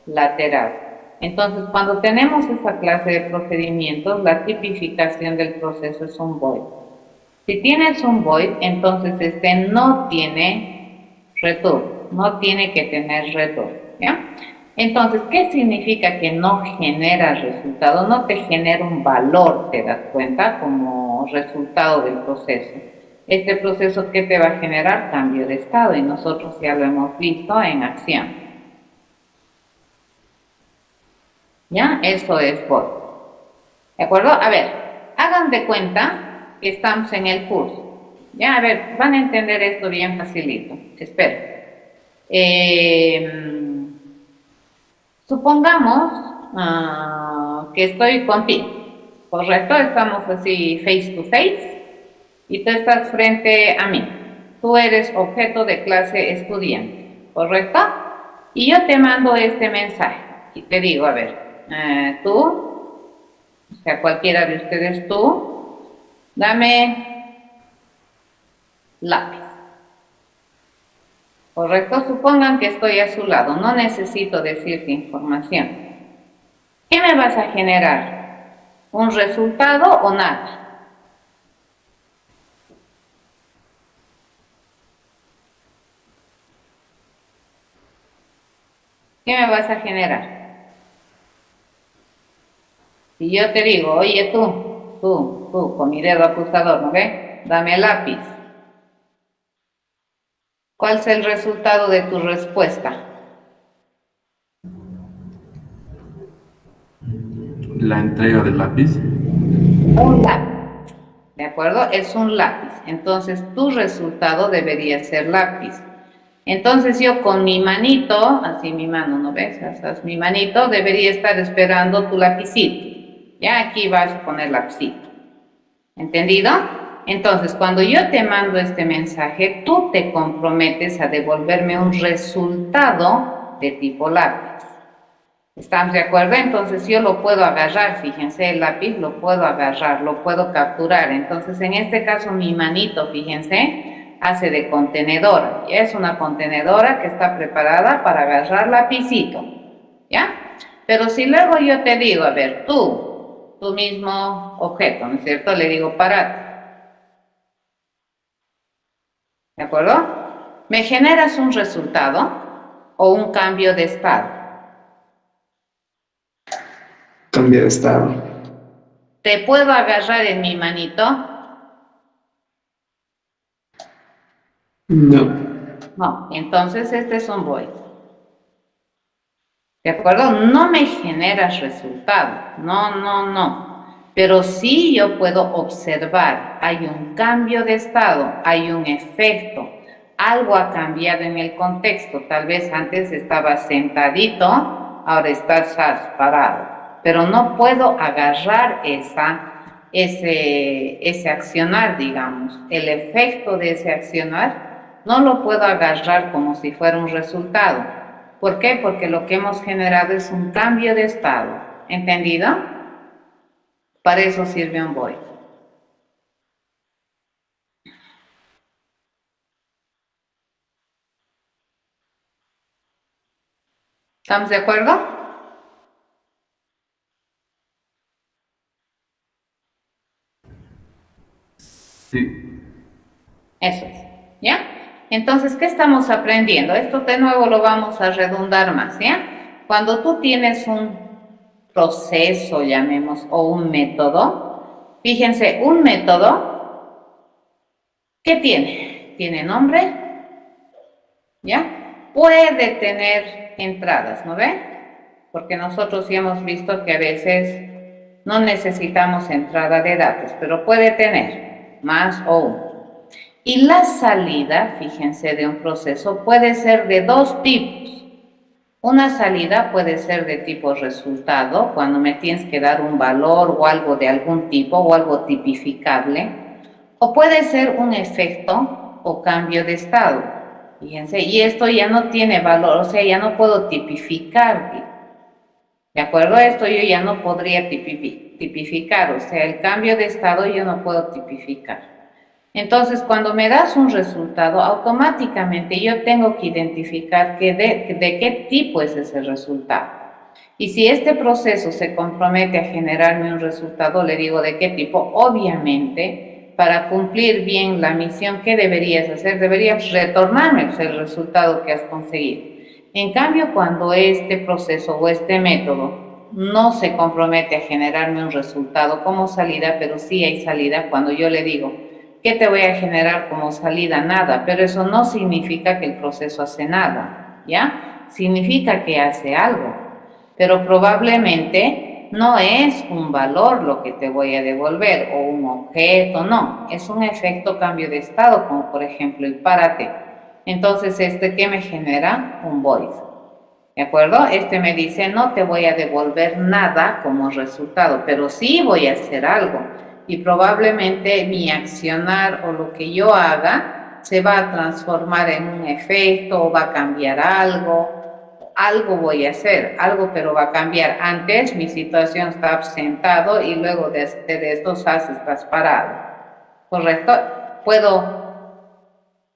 lateral. Entonces, cuando tenemos esa clase de procedimientos, la tipificación del proceso es un void. Si tienes un void, entonces este no tiene return, no tiene que tener return, ¿ya? Entonces, ¿qué significa que no genera resultado? No te genera un valor, ¿te das cuenta? Como resultado del proceso. Este proceso, ¿qué te va a generar? Cambio de estado, y nosotros ya lo hemos visto en acción. ¿Ya? Eso es void. ¿De acuerdo? A ver, hagan de cuenta que estamos en el curso. Ya, a ver, van a entender esto bien facilito. Espero. Supongamos que estoy contigo, ¿correcto? Estamos así face to face y tú estás frente a mí. Tú eres objeto de clase estudiante, ¿correcto? Y yo te mando este mensaje y te digo, a ver, tú, o sea, cualquiera de ustedes, tú, dame lápiz. ¿Correcto? Supongan que estoy a su lado, no necesito decirte información. ¿Qué me vas a generar? ¿Un resultado o nada? ¿Qué me vas a generar? Si yo te digo, oye tú, con mi dedo acusador, ¿no ve? Dame el lápiz. ¿Cuál es el resultado de tu respuesta? La entrega del lápiz. Un lápiz, ¿de acuerdo? Es un lápiz. Entonces, tu resultado debería ser lápiz. Entonces, yo con mi manito, así mi mano, ¿no ves? Así, mi manito debería estar esperando tu lapicito. Ya aquí vas a poner lapicito. ¿Entendido? Entonces, cuando yo te mando este mensaje, tú te comprometes a devolverme un resultado de tipo lápiz. ¿Estamos de acuerdo? Entonces yo lo puedo agarrar, fíjense, el lápiz lo puedo agarrar, lo puedo capturar. Entonces en este caso mi manito, fíjense, hace de contenedora. Y es una contenedora que está preparada para agarrar lapicito, ¿ya? Pero si luego yo te digo, a ver, tu mismo objeto, ¿no es cierto? Le digo, párate. ¿De acuerdo? ¿Me generas un resultado o un cambio de estado? Cambio de estado. ¿Te puedo agarrar en mi manito? No. No, entonces este es un void. ¿De acuerdo? No me generas resultado. No. Pero sí yo puedo observar. Hay un cambio de estado, hay un efecto, algo ha cambiado en el contexto. Tal vez antes estabas sentadito, ahora estás parado. Pero no puedo agarrar ese accionar, digamos. El efecto de ese accionar no lo puedo agarrar como si fuera un resultado. ¿Por qué? Porque lo que hemos generado es un cambio de estado. ¿Entendido? Para eso sirve un void. ¿Estamos de acuerdo? Sí. Eso es, ¿ya? Entonces, ¿qué estamos aprendiendo? Esto de nuevo lo vamos a redundar más, ¿ya? Cuando tú tienes un proceso, llamemos, o un método, fíjense, un método, ¿qué tiene? Tiene nombre, ¿ya? Puede tener entradas, ¿no ve? Porque nosotros sí hemos visto que a veces no necesitamos entrada de datos, pero puede tener más o uno. Y la salida, fíjense, de un proceso puede ser de dos tipos. Una salida puede ser de tipo resultado, cuando me tienes que dar un valor o algo de algún tipo o algo tipificable, o puede ser un efecto o cambio de estado. Fíjense, y esto ya no tiene valor, o sea, ya no puedo tipificar. ¿De acuerdo a esto? Yo ya no podría tipificar, o sea, el cambio de estado yo no puedo tipificar. Entonces, cuando me das un resultado, automáticamente yo tengo que identificar de qué tipo es ese resultado. Y si este proceso se compromete a generarme un resultado, le digo de qué tipo. Obviamente, para cumplir bien la misión, ¿qué deberías hacer? Deberías retornarme el resultado que has conseguido. En cambio, cuando este proceso o este método no se compromete a generarme un resultado como salida, pero sí hay salida, cuando yo le digo, ¿qué te voy a generar como salida? Nada, pero eso no significa que el proceso hace nada, ¿ya? Significa que hace algo, pero probablemente no es un valor lo que te voy a devolver o un objeto, no, es un efecto cambio de estado, como por ejemplo el párate. Entonces, ¿qué me genera? Un void, ¿de acuerdo? Me dice, no te voy a devolver nada como resultado, pero sí voy a hacer algo. Y probablemente mi accionar o lo que yo haga se va a transformar en un efecto o va a cambiar algo voy a hacer, algo pero va a cambiar. Antes mi situación estaba sentado y luego de estos estás parado, ¿correcto?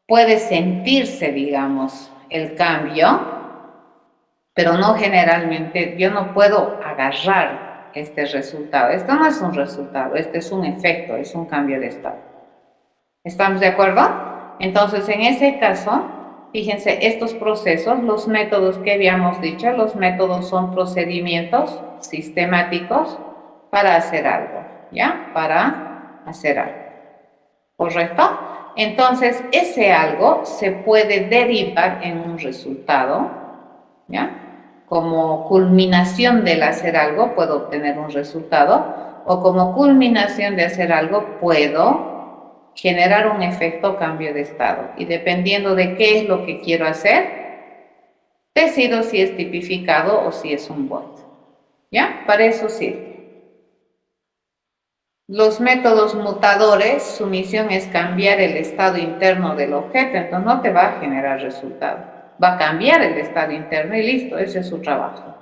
Puede sentirse, digamos, el cambio, pero no generalmente, yo no puedo agarrar este resultado. Esto no es un resultado, este es un efecto, es un cambio de estado. ¿Estamos de acuerdo? Entonces, en ese caso, fíjense, estos procesos, los métodos que habíamos dicho, los métodos son procedimientos sistemáticos para hacer algo, ¿ya? Para hacer algo, ¿correcto? Entonces, ese algo se puede derivar en un resultado, ¿ya? Como culminación del hacer algo puedo obtener un resultado, o como culminación de hacer algo puedo generar un efecto cambio de estado. Y dependiendo de qué es lo que quiero hacer, decido si es tipificado o si es un void. ¿Ya? Para eso sirve. Los métodos mutadores, su misión es cambiar el estado interno del objeto, entonces no te va a generar resultado. Va a cambiar el estado interno y listo, ese es su trabajo.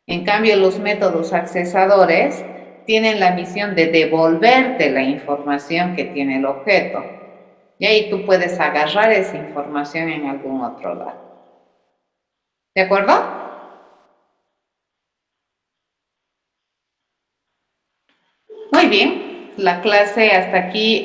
En cambio, los métodos accesadores tienen la misión de devolverte la información que tiene el objeto. Y ahí tú puedes agarrar esa información en algún otro lado. ¿De acuerdo? Muy bien, la clase hasta aquí.